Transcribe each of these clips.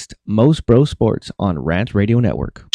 next. Mos Bros Sports on Rant Radio Network.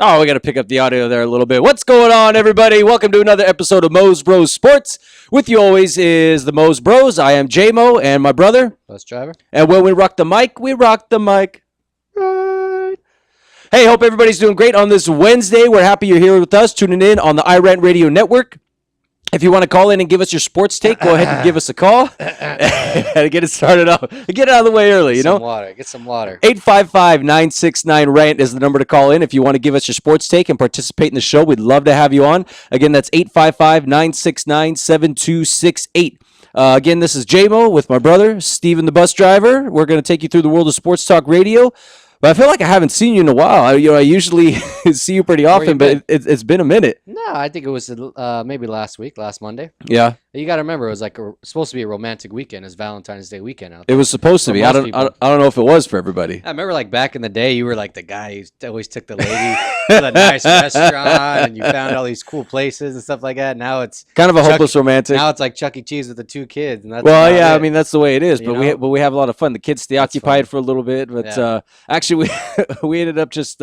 Oh, we got to pick up the audio there a little bit. What's going on, everybody? Welcome to another episode of Mos Bros Sports. With you always is the Mos Bros. I am J-Mo and my brother. Bus driver. And when we rock the mic, we rock the mic. Right. Hey, hope everybody's doing great on this Wednesday. We're happy you're here with us, tuning in on the iRant Radio Network. If you want to call in and give us your sports take, go ahead and give us a call. And get it started off. Get it out of the way early, you know? Get some water. 855-969-RANT is the number to call in. If you want to give us your sports take and participate in the show, we'd love to have you on. Again, that's 855-969-7268. Again, this is J-Mo with my brother, Steven the bus driver. We're going to take you through the world of sports talk radio. But I feel like I haven't seen you in a while. I usually see you pretty often, but it's been a minute. No, I think it was maybe last Monday. Yeah. You got to remember, it was like supposed to be a romantic weekend. It's Valentine's Day weekend out there. It was supposed to be. I don't know if it was for everybody. I remember like back in the day, you were like the guy who always took the lady to the nice restaurant, and you found all these cool places and stuff like that. Now it's kind of a hopeless romantic. Now it's like Chuck E. Cheese with the two kids. And that's I mean, that's the way it is. But we have a lot of fun. The kids stay occupied for a little bit, but actually we ended up just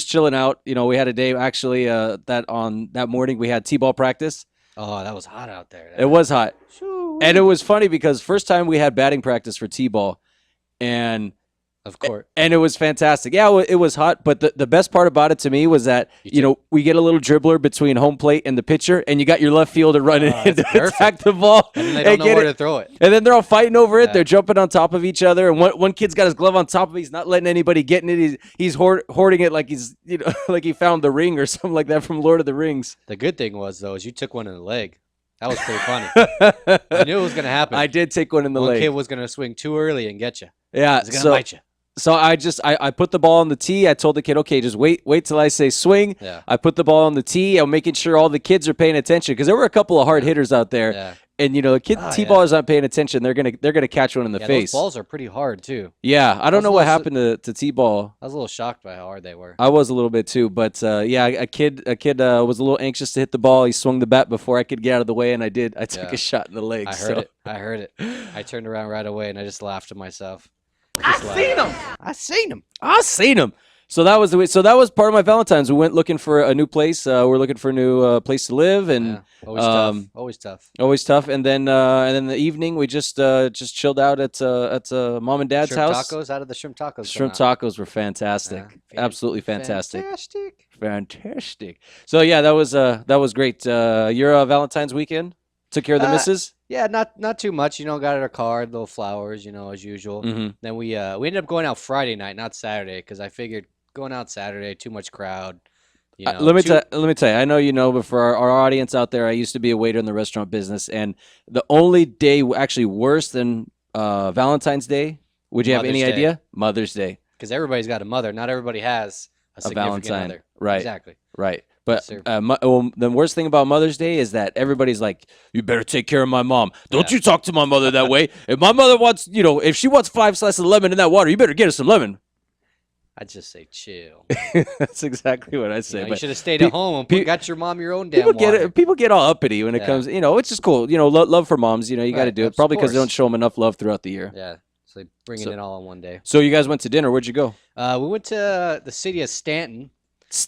chilling out. You know, we had a day actually that morning we had t-ball practice. Oh, that was hot out there. It was hot. And it was funny because first time we had batting practice for t-ball, and of course, and it was fantastic. Yeah, it was hot, but the best part about it to me was that we get a little dribbler between home plate and the pitcher, and you got your left fielder running in to attack the ball, and they don't know where to throw it. And then they're all fighting over it. Yeah. They're jumping on top of each other, and one kid's got his glove on top of it. He's not letting anybody get in it. He's hoarding it like he's like he found the ring or something like that from Lord of the Rings. The good thing was though is you took one in the leg. That was pretty funny. I knew it was gonna happen. I did take one in the leg. One kid was gonna swing too early and get you. Yeah, he's gonna bite you. So I put the ball on the tee. I told the kid, okay, just wait till I say swing. Yeah. I put the ball on the tee. I'm making sure all the kids are paying attention because there were a couple of hard hitters out there. Yeah. And the T-ballers aren't paying attention. They're gonna catch one in the face. Those balls are pretty hard too. Yeah, I don't know what happened to T-ball. I was a little shocked by how hard they were. I was a little bit too, but a kid was a little anxious to hit the ball. He swung the bat before I could get out of the way, and I did. I took a shot in the leg. I heard it. I turned around right away, and I just laughed to myself. I seen him. So that was the way. So that was part of my Valentine's. We went looking for a new place. We're looking for a new place to live, and always tough. And then the evening we just chilled out at mom and dad's shrimp house. Tacos out of the shrimp tacos. Shrimp tacos were fantastic. Absolutely fantastic. Fantastic. So yeah, that was great. Your Valentine's weekend took care of the missus. Yeah, not too much. Got her card, little flowers, as usual. Mm-hmm. Then we ended up going out Friday night, not Saturday, because I figured going out Saturday, too much crowd. Let me tell you. I know but for our audience out there, I used to be a waiter in the restaurant business, and the only day actually worse than Valentine's Day. Would you have any idea? Mother's Day. Because everybody's got a mother. Not everybody has a significant Valentine. Other. Right. Exactly. Right. But the worst thing about Mother's Day is that everybody's like, you better take care of my mom. Don't you talk to my mother that way. If my mother wants, if she wants 5 slices of lemon in that water, you better get her some lemon. I'd just say chill. That's exactly what I say. You should have stayed at home and got your mom your own damn water. People get all uppity when it comes, it's just cool. Love for moms, you got to do it. Probably because they don't show them enough love throughout the year. Yeah. So they bring it in all in one day. So you guys went to dinner. Where'd you go? We went to the city of Stanton.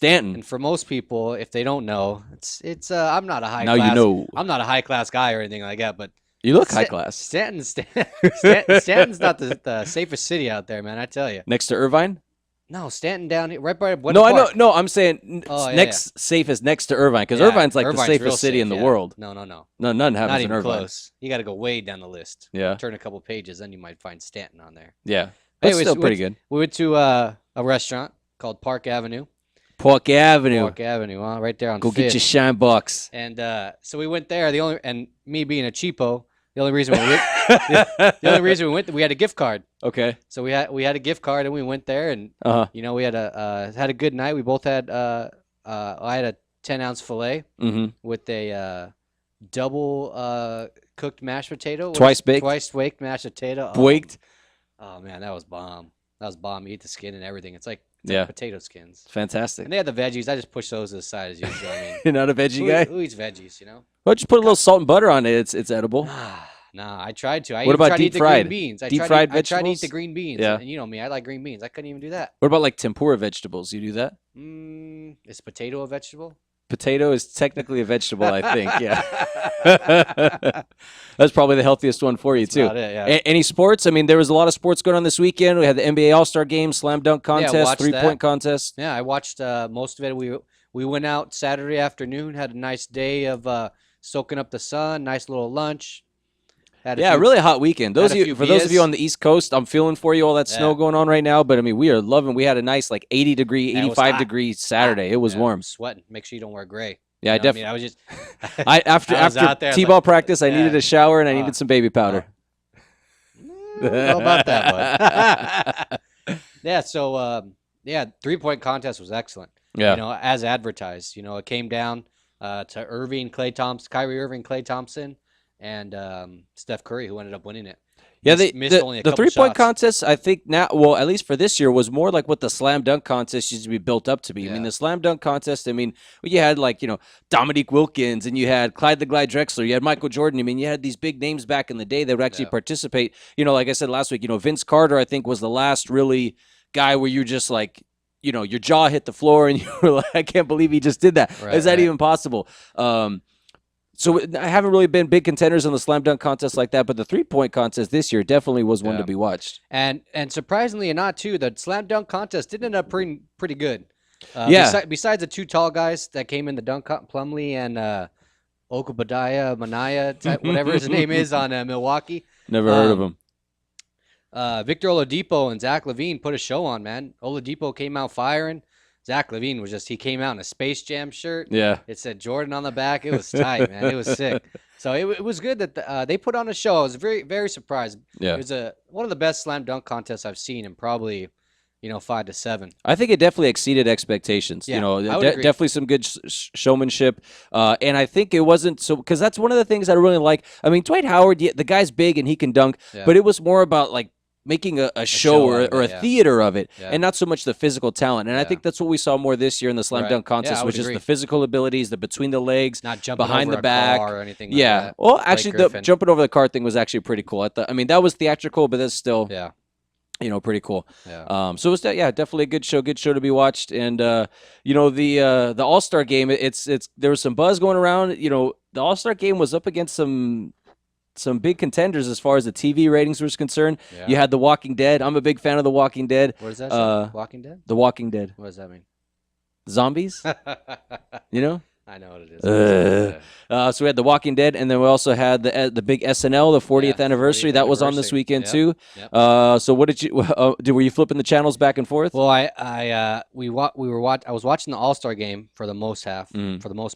And for most people, if they don't know, it's I'm not a high class. Now you know. I'm not a high class guy or anything like that, but you look high class. Stanton's not the safest city out there, man. I tell you. Next to Irvine? No, Stanton down here, right by No, I know. No, I'm saying safest next to Irvine because Irvine's like the safest city in the world. No. None happens in Irvine. Close. You got to go way down the list. Yeah. Turn a couple pages, then you might find Stanton on there. Yeah. But still pretty good. We went to a restaurant called Park Avenue. Park Avenue, huh? Right there on Go 5th. get your shine box. And so we went there. And me being a cheapo, the The only reason we went, the only reason we went, we had a gift card. Okay. So we had a gift card, and we went there, and we had a good night. We both had I had a 10-ounce fillet with a double cooked mashed potato, twice baked mashed potato. Baked. Oh man, that was bomb. That was bomb. You eat the skin and everything. It's like potato skins. Fantastic. And they had the veggies. I just push those to the side as usual. I mean, You're not a veggie guy? Who eats veggies, Well, just put a little salt and butter on it. It's edible. Nah, I tried to. What about tried deep to eat fried? The green beans. Deep fried vegetables? I tried to eat the green beans. Yeah. And you know me, I like green beans. I couldn't even do that. What about like tempura vegetables? You do that? Is potato a vegetable? Potato is technically a vegetable, I think. Yeah. That's probably the healthiest one for you, too. About it, yeah. Any sports? I mean, there was a lot of sports going on this weekend. We had the NBA All-Star Game, slam dunk contest, three-point contest. Yeah, I watched most of it. We went out Saturday afternoon, had a nice day of soaking up the sun, nice little lunch. Really hot weekend. Those of you on the East Coast, I'm feeling for you, all that snow going on right now. But, I mean, we are loving. We had a nice, 80-degree, 85-degree Saturday. It was warm. Sweating. Make sure you don't wear gray. Yeah, I definitely. I was just. after T-ball practice, I needed a shower and I needed some baby powder. I don't know about that, bud. Yeah. So, 3-point contest was excellent. Yeah. As advertised. It came down to Kyrie Irving, Klay Thompson, and Steph Curry, who ended up winning it. Yeah, missed only a couple 3-point shots. contest, I think now, well, at least for this year, was more like what the slam dunk contest used to be built up to be. Yeah. I mean, the slam dunk contest, you had Dominique Wilkins, and you had Clyde the Glide Drexler, you had Michael Jordan. I mean, you had these big names back in the day that would actually participate. Like I said last week, Vince Carter, I think, was the last really guy where you're just like, your jaw hit the floor and you were like, I can't believe he just did that. Is that even possible? So I haven't really been big contenders on the slam dunk contest like that, but the 3-point contest this year definitely was one to be watched. And surprisingly or not, too, the slam dunk contest did end up pretty good. Besides the two tall guys that came in the dunk Plumlee and Okubadiah Manaya, whatever his name is, on Milwaukee. Never heard of him. Victor Oladipo and Zach LaVine put a show on, man. Oladipo came out firing. Zach LaVine he came out in a Space Jam shirt. Yeah. It said Jordan on the back. It was tight, man. It was sick. So it was good that they put on a show. I was very, very surprised. Yeah. It was one of the best slam dunk contests I've seen in probably, 5 to 7. I think it definitely exceeded expectations. Yeah, Definitely some good showmanship. And I think it wasn't so, because that's one of the things I really like. I mean, Dwight Howard, the guy's big and he can dunk, but it was more about making a show or a theater of it, and not so much the physical talent. And I think that's what we saw more this year in the slam dunk contest, which is the physical abilities, the between the legs, not jumping behind over the back, car or anything like that. Well, actually, the jumping over the car thing was actually pretty cool. That was theatrical, but that's still pretty cool. Yeah. So it was definitely a good show to be watched. And the All-Star game, there was some buzz going around. The All-Star game was up against some big contenders as far as the TV ratings was concerned. Yeah. You had The Walking Dead. I'm a big fan of The Walking Dead. What is that? Walking Dead? The Walking Dead. What does that mean? Zombies? I know what it is. So we had The Walking Dead, and then we also had the big SNL, the 40th anniversary. That was on this weekend too. Yep. So what did you were you flipping the channels back and forth? Well, I was watching the All-Star game for the most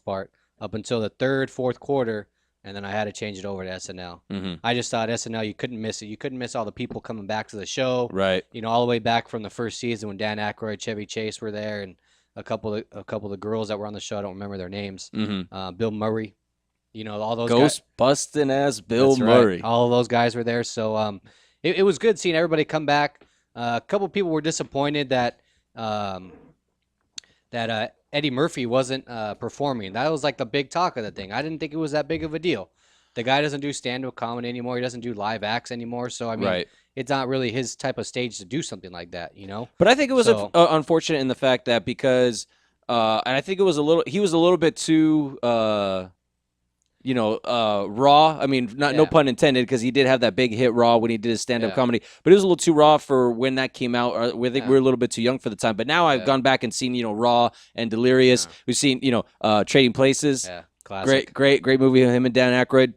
part, up until the third, fourth quarter. And then I had to change it over to SNL. Mm-hmm. I just thought SNL, you couldn't miss it. You couldn't miss all the people coming back to the show. Right. All the way back from the first season when Dan Aykroyd, Chevy Chase were there, and a couple of the girls that were on the show. I don't remember their names. Mm-hmm. Bill Murray. All those ghost busting ass Bill Murray. Right. All of those guys were there. So it was good seeing everybody come back. A couple people were disappointed that Eddie Murphy wasn't performing. That was the big talk of the thing. I didn't think it was that big of a deal. The guy doesn't do stand-up comedy anymore. He doesn't do live acts anymore. So, it's not really his type of stage to do something like that, But I think it was unfortunate in the fact that because, and I think he was a little bit too, raw. I mean, no pun intended, because he did have that big hit Raw when he did his stand-up comedy, but it was a little too raw for when that came out. I think we were a little bit too young for the time. But now I've gone back and seen, Raw and Delirious. We've seen, Trading Places. Yeah, classic. Great movie with him and Dan Aykroyd.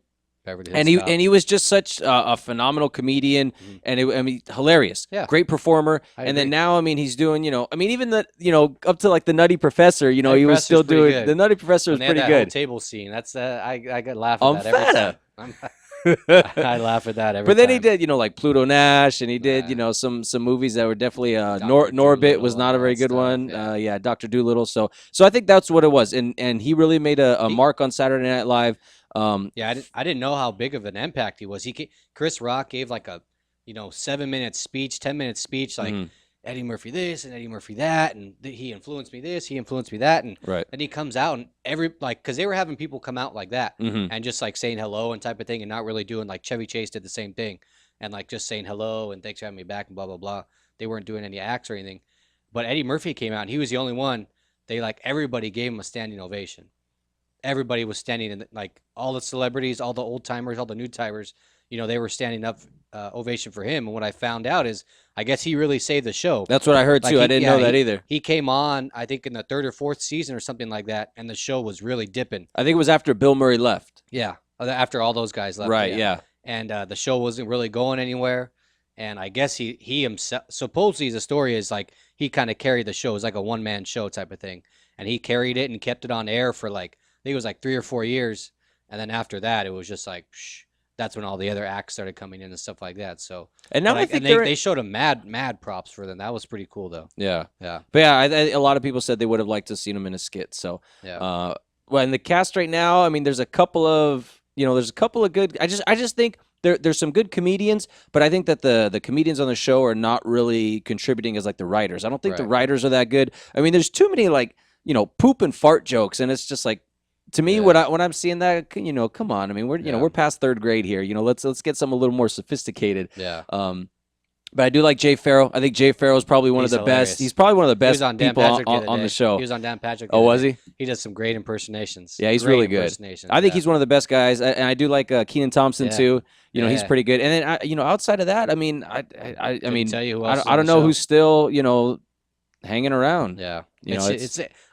And he was just such a phenomenal comedian, and hilarious. Yeah. Great performer. And then now, he's doing, even the, up to the Nutty Professor, he was still doing. The Nutty Professor was pretty good. Whole table scene. That's I got laughing at that every time. I laugh at that every But then time. he did, like Pluto Nash, and he did, Yeah. some movies that were definitely Dr. Norbit was Dolittle not a and very that good stuff, one. yeah. Dr. Doolittle. So I think that's what it was, and he really made a mark on Saturday Night Live. Yeah, I didn't know how big of an impact he was. Chris Rock gave like a 7-minute speech, 10-minute speech, like Eddie Murphy this and Eddie Murphy that, and he influenced me this, he influenced me that, and Right. then he comes out and because they were having people come out like that Mhm. and just like saying hello and type of thing, and not really doing like Chevy Chase did the same thing, and like just saying hello and thanks for having me back and blah blah blah. They weren't doing any acts or anything, but Eddie Murphy came out and he was the only one. Everybody gave him a standing ovation. Everybody was standing, and like all the celebrities, all the old timers, all the new timers, they were standing up ovation for him. And what I found out is, I guess he really saved the show. That's what I heard too. I didn't know that either. He came on, I think, in the 3rd or 4th season or something like that, and the show was really dipping. I think it was after Bill Murray left. Yeah, after all those guys left. Right. Yeah. And the show wasn't really going anywhere. And I guess he himself, supposedly the story is like he kind of carried the show. It was like a one-man show type of thing, and he carried it and kept it on air for like, I think it was like 3 or 4 years, and then after that, it was just like, that's when all the other acts started coming in and stuff like that. So, and now they showed him mad props for them. That was pretty cool, though. Yeah, yeah. But yeah, a lot of people said they would have liked to seen him in a skit. So, yeah. Well, in the cast right now, I mean, there's a couple of good. I just think there's some good comedians, but I think that the comedians on the show are not really contributing as like the writers. I don't think the writers are that good. I mean, there's too many like poop and fart jokes, and it's just like. To me, when I'm seeing that, come on. I mean, we're past 3rd grade here. Let's get some a little more sophisticated. Yeah. But I do like Jay Farrell. I think Jay Farrell is probably one of the hilarious. best. He's probably one of the best people on on the show. He was on Dan Patrick. Oh, was he? He does some great impersonations. Yeah, he's really good. I think he's one of the best guys, and I do like Kenan Thompson too. He's pretty good. And then outside of that, I mean, I mean, tell you who else I don't know who's still hanging around. Yeah.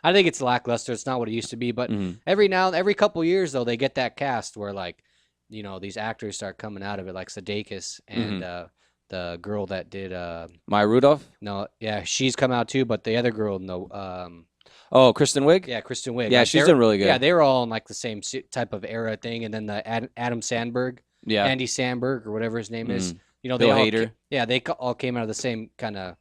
I think it's lackluster. It's not what it used to be, but every couple years though, they get that cast where like, these actors start coming out of it, like Sudeikis and the girl that did Maya Rudolph. No, yeah, she's come out too, but the other girl, Kristen Wiig. Yeah, Kristen Wiig. Yeah, like, she's doing really good. Yeah, they were all in like the same type of era thing, and then the Adam Sandberg, Andy Samberg or whatever his name is. They Bill all Hader. they all came out of the same kind of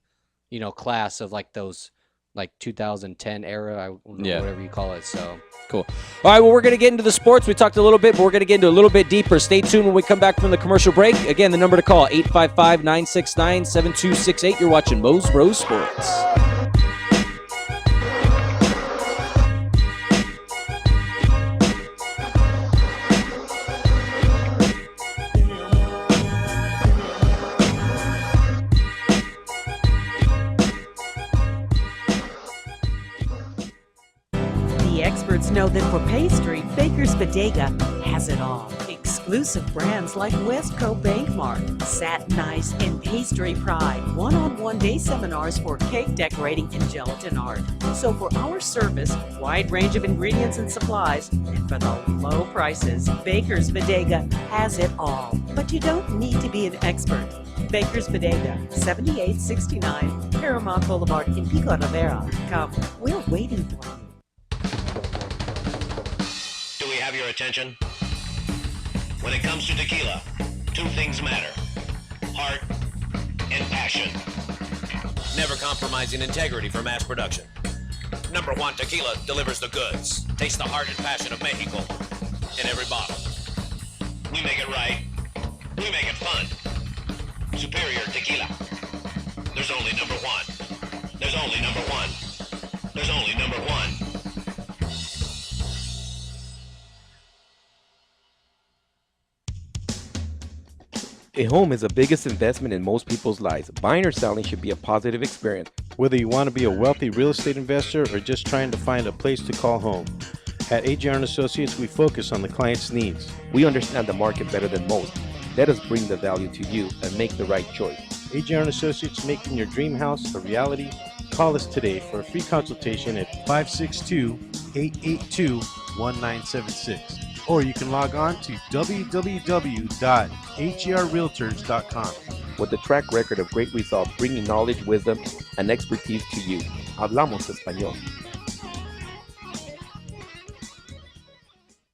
class of like those. Like 2010 era, whatever you call it. So cool. All right, well, we're going to get into the sports. We talked a little bit, but we're going to get into a little bit deeper. Stay tuned when we come back from the commercial break. Again, the number to call, 855-969-7268. You're watching Mos Bros Sports. Experts know that for pastry, Baker's Bodega has it all. Exclusive brands like Westco Bankmark, Satin Ice, and Pastry Pride. One-on-one day seminars for cake decorating and gelatin art. So for our service, wide range of ingredients and supplies, and for the low prices, Baker's Bodega has it all. But you don't need to be an expert. Baker's Bodega, 7869 Paramount Boulevard in Pico Rivera. Come, we're waiting for you. Do we have your attention? When it comes to tequila, 2 things matter: heart and passion. Never compromising integrity for mass production. Number 1 Tequila delivers the goods. Taste the heart and passion of Mexico in every bottle. We make it right. We make it fun. Superior Tequila. There's only number 1. There's only number 1. There's only number 1. A home is the biggest investment in most people's lives. Buying or selling should be a positive experience. Whether you want to be a wealthy real estate investor or just trying to find a place to call home. At AJR & Associates, we focus on the client's needs. We understand the market better than most. Let us bring the value to you and make the right choice. AJR & Associates, making your dream house a reality. Call us today for a free consultation at 562-882-1976. Or you can log on to www.hrrealtors.com. With a track record of great results, bringing knowledge, wisdom, and expertise to you. Hablamos español.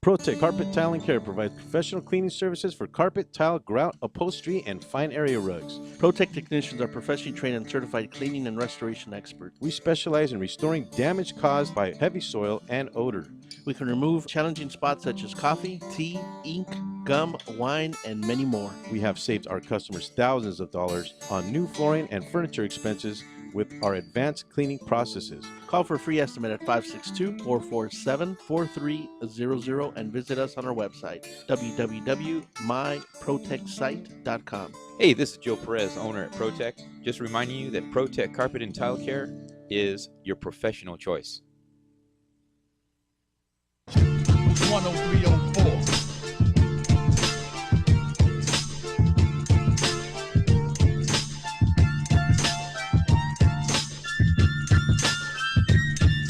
ProTech Carpet Tile and Care provides professional cleaning services for carpet, tile, grout, upholstery, and fine area rugs. ProTech technicians are professionally trained and certified cleaning and restoration experts. We specialize in restoring damage caused by heavy soil and odor. We can remove challenging spots such as coffee, tea, ink, gum, wine, and many more. We have saved our customers thousands of dollars on new flooring and furniture expenses with our advanced cleaning processes. Call for a free estimate at 562-447-4300 and visit us on our website, www.myprotechsite.com. Hey, this is Joe Perez, owner at ProTech. Just reminding you that ProTech Carpet and Tile Care is your professional choice. 10304.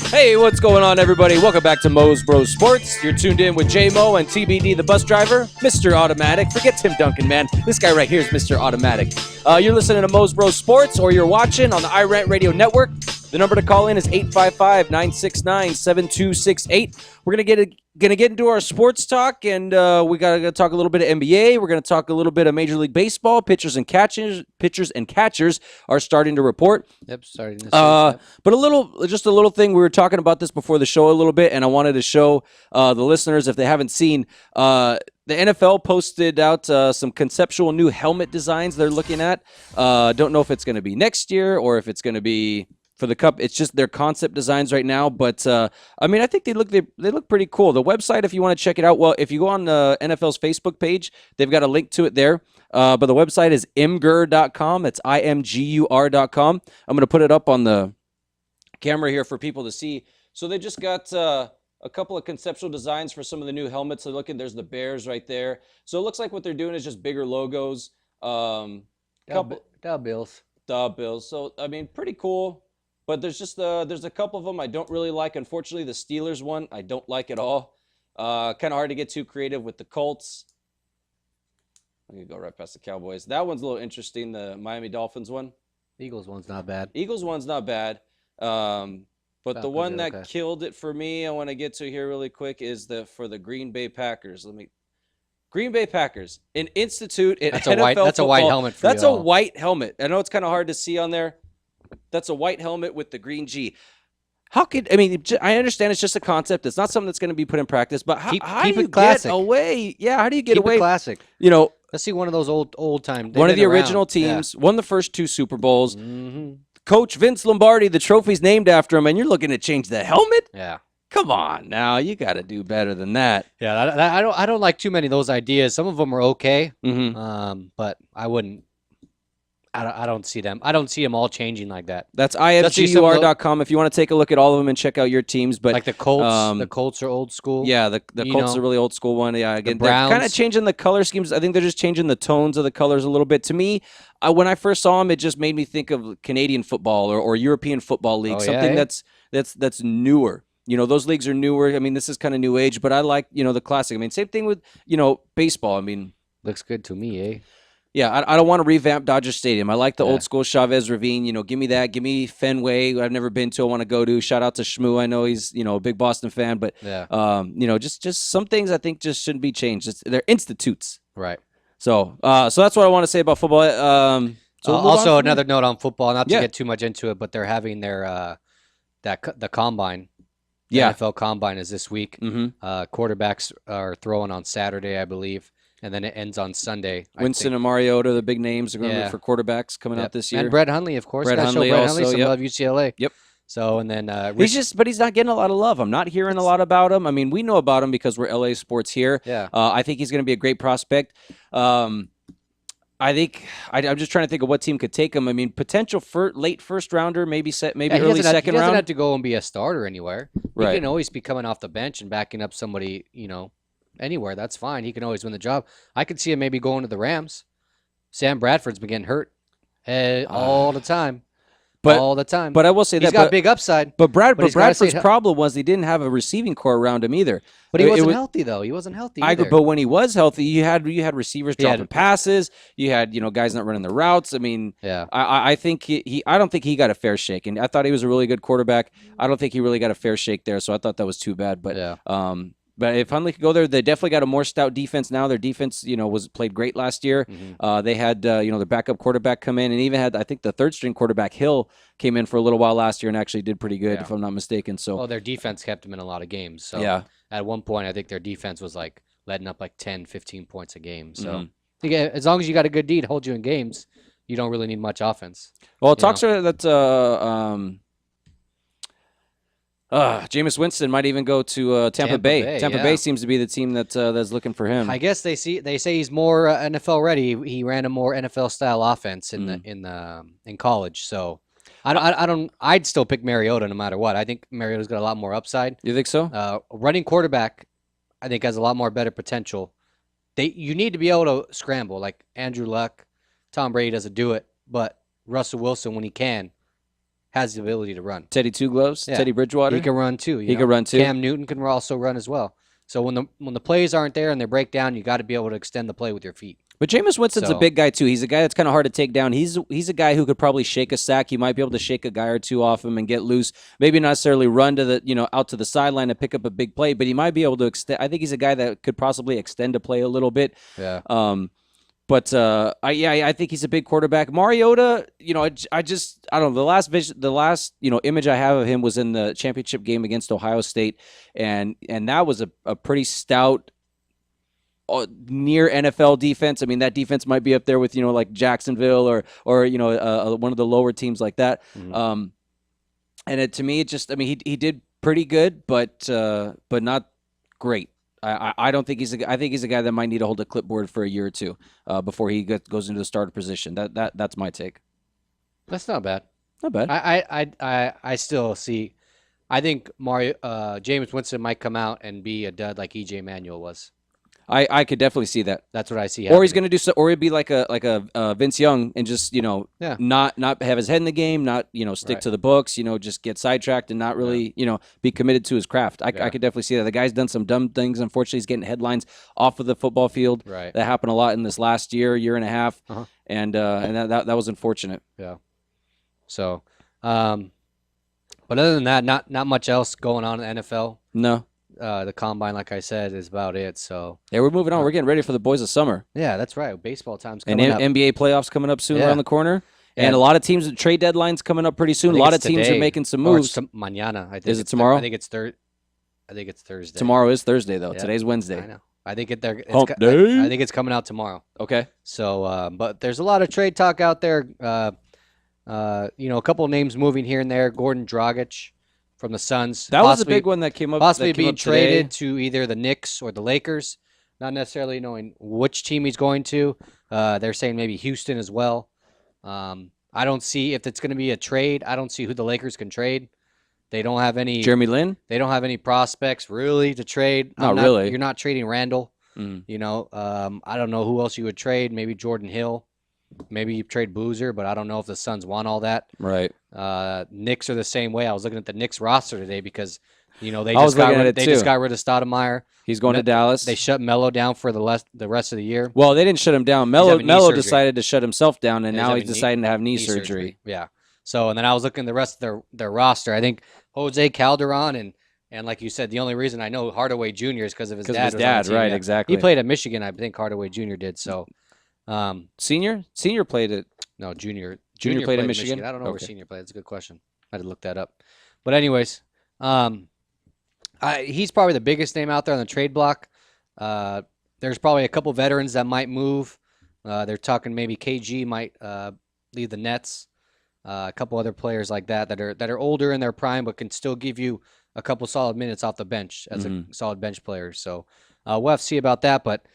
Hey, what's going on, everybody? Welcome back to Mos Bros Sports. You're tuned in with J-Mo and TBD, the bus driver, Mr. Automatic. Forget Tim Duncan, man. This guy right here is Mr. Automatic. You're listening to Mos Bros Sports, or you're watching on the iRant Radio Network. The number to call in is 855-969-7268. We're gonna get into our sports talk, and we gotta talk a little bit of NBA. We're gonna talk a little bit of Major League Baseball. Pitchers and catchers are starting to report. Yep, starting this. But a little thing. We were talking about this before the show a little bit, and I wanted to show the listeners, if they haven't seen, the NFL posted out some conceptual new helmet designs they're looking at. Don't know if it's going to be next year or if it's going to be for the Cup. It's just their concept designs right now. But I mean, I think they look pretty cool. The website, if you want to check it out, well, if you go on the NFL's Facebook page, they've got a link to it there. But the website is imgur.com. It's imgur.com. I'm going to put it up on the camera here for people to see. So they just got a couple of conceptual designs for some of the new helmets. So there's the Bears right there. So it looks like what they're doing is just bigger logos. Bills. So I mean, pretty cool. But there's just there's a couple of them I don't really like. Unfortunately, the Steelers one I don't like at all. Kind of hard to get too creative with the Colts. I'm gonna go right past the Cowboys. That one's a little interesting. The Miami Dolphins one. Eagles one's not bad. Eagles one's not bad. But Falcons the one are that okay. killed it for me, I want to get to here really quick, is for the Green Bay Packers. Green Bay Packers, an institute in That's NFL a white. That's a white football. helmet. For That's you a all. white helmet. I know it's kind of hard to see on there. That's a white helmet with the green G. I understand it's just a concept. It's not something that's going to be put in practice. But how Keep do you it classic. get away? Yeah, how do you get Keep away? it classic. You know, Let's see one of those old time. one of the original teams won the first 2 Super Bowls. Mm-hmm. Coach Vince Lombardi, the trophy's named after him, and you're looking to change the helmet? Yeah. Come on now, you got to do better than that. Yeah. I don't like too many of those ideas. Some of them are okay. Mm-hmm. But I wouldn't. I don't see them. I don't see them all changing like that. That's imgur.com if you want to take a look at all of them and check out your teams. But Like the Colts. The Colts are old school. yeah, the Colts are really old school one. Yeah, again, they're kind of Browns. changing the color schemes. I think they're just changing the tones of the colors a little bit. To me, when I first saw them, it just made me think of Canadian football or European football league, something that's newer. You know, those leagues are newer. I mean, this is kind of new age, but I like, the classic. I mean, same thing with, baseball. I mean, Looks good to me, eh? yeah, I don't want to revamp Dodger Stadium. I like the old school Chavez Ravine. Give me that. Give me Fenway. I've never been to. I want to go to. Shout out to Shmoo. I know he's a big Boston fan, but just some things I think just shouldn't be changed. They're institutes. Right. So that's what I want to say about football. So we'll move also, on from another note on football. Not to Yeah. get too much into it, but they're having their the combine. The Yeah. NFL combine is this week. Mm-hmm. Quarterbacks are throwing on Saturday, I believe. And then it ends on Sunday. Winston and Mariota, the big names are going to Yeah. be for quarterbacks coming out this year. And Brett Hundley, of course. Brett Gotta show Hundley Brett also, Hundley some yep. love, UCLA. Yep. So, and then But he's not getting a lot of love. I'm not hearing a lot about him. I mean, we know about him because we're LA sports here. Yeah. I think he's going to be a great prospect. I think I'm just trying to think of what team could take him. I mean, potential late first rounder, maybe early second He doesn't round. have to go and be a starter anywhere. Right. He can always be coming off the bench and backing up somebody, anywhere. That's fine. He can always win the job. I could see him maybe going to the Rams. Sam Bradford's been getting hurt all the time. All the time. But I will say he's that got big upside. But he's gotta Bradford's stay- problem was he didn't have a receiving core around him either. But he It wasn't was- healthy though. He wasn't healthy. I agree, either. but when he was healthy, you had receivers He had- dropping passes. You had guys not running the routes. I mean, Yeah. I think I don't think he got a fair shake, and I thought he was a really good quarterback. I don't think he really got a fair shake there, so I thought that was too bad. But Yeah. But if Hundley could go there, they definitely got a more stout defense now. Their defense, was played great last year. They had, their backup quarterback come in, and even had, I think, the third string quarterback Hill came in for a little while last year and actually did pretty good, if I'm not mistaken. So, well, their defense kept them in a lot of games. So yeah. At one point, I think their defense was like letting up like 10, 15 points a game. So as long as you got a good D to hold you in games, you don't really need much offense. Well, talks are that Jameis Winston might even go to Tampa Bay. Tampa Bay seems to be the team that's looking for him. I guess they say he's more NFL ready. He ran a more NFL style offense in college. So I'd still pick Mariota no matter what. I think Mariota's got a lot more upside. You think so? Running quarterback, I think, has a lot more better potential. You need to be able to scramble like Andrew Luck. Tom Brady doesn't do it, but Russell Wilson, when he can, has the ability to run. Teddy Two Gloves, Teddy Bridgewater. He can run too. He can run too. Cam Newton can also run as well. So when the plays aren't there and they break down, you got to be able to extend the play with your feet. But Jameis Winston's a big guy too. He's a guy that's kind of hard to take down. He's a guy who could probably shake a sack. He might be able to shake a guy or two off him and get loose. Maybe not necessarily run to the out to the sideline and pick up a big play, but he might be able to extend. I think he's a guy that could possibly extend a play a little bit. Yeah. But I think he's a big quarterback. Mariota, I don't know. The last image I have of him was in the championship game against Ohio State, and that was a pretty stout, near NFL defense. I mean, that defense might be up there with like Jacksonville or one of the lower teams like that. And to me, he did pretty good, but not great. I don't think I think he's a guy that might need to hold a clipboard for a year or two before he goes into the starter position. That's my take. That's not bad. Not bad. I still see. I think Jameis Winston might come out and be a dud like EJ Manuel was. I could definitely see that. That's what I see happening. Or he's going to do so, or he'd be like a Vince Young and just not have his head in the game, not stick to the books, just get sidetracked and not really be committed to his craft. I could definitely see that. The guy's done some dumb things. Unfortunately, he's getting headlines off of the football field. Right. That happened a lot in this last year and a half, and that was unfortunate. Yeah. So, but other than that, not much else going on in the NFL. No. The combine, like I said, is about it. So yeah, we're moving on. We're getting ready for the boys of summer. Yeah, that's right. Baseball time's coming up. And NBA playoffs coming up soon around the corner. And a lot of teams, trade deadlines coming up pretty soon. A lot of teams are making some moves. Mañana, I think. Is it tomorrow? I think it's Thursday. Tomorrow is Thursday, though. Yeah. a Wednesday. I know. I think I think it's coming out tomorrow. Okay. So, but there's a lot of trade talk out there. A couple of names moving here and there. Gordon Dragic from the Suns. That was a big one that came up. Possibly being traded to either the Knicks or the Lakers. Not necessarily knowing which team he's going to. They're saying maybe Houston as well. I don't see if it's going to be a trade. I don't see who the Lakers can trade. They don't have any. Jeremy Lin? They don't have any prospects really to trade. Not really. You're not trading Randall. I don't know who else you would trade. Maybe Jordan Hill. Maybe you trade Boozer, but I don't know if the Suns want all that. Right. Knicks are the same way. I was looking at the Knicks roster today because, they just got rid of Stoudemire. He's going to Dallas. They shut Melo down for the rest of the year. Well, they didn't shut him down. Melo decided to shut himself down, and now he's deciding to have knee surgery. Yeah. So, and then I was looking at the rest of their roster. I think Jose Calderon and like you said, the only reason I know Hardaway Jr. is because of his dad. Right? Exactly. He played at Michigan. I think Hardaway Jr. did. So. Senior played it. No, junior. Junior played at Michigan. I don't know where senior played. That's a good question. I had to look that up. But anyways, he's probably the biggest name out there on the trade block. There's probably a couple veterans that might move. They're talking maybe KG might leave the Nets. A couple other players like that are older in their prime but can still give you a couple solid minutes off the bench as a solid bench player. So we'll have to see about that. But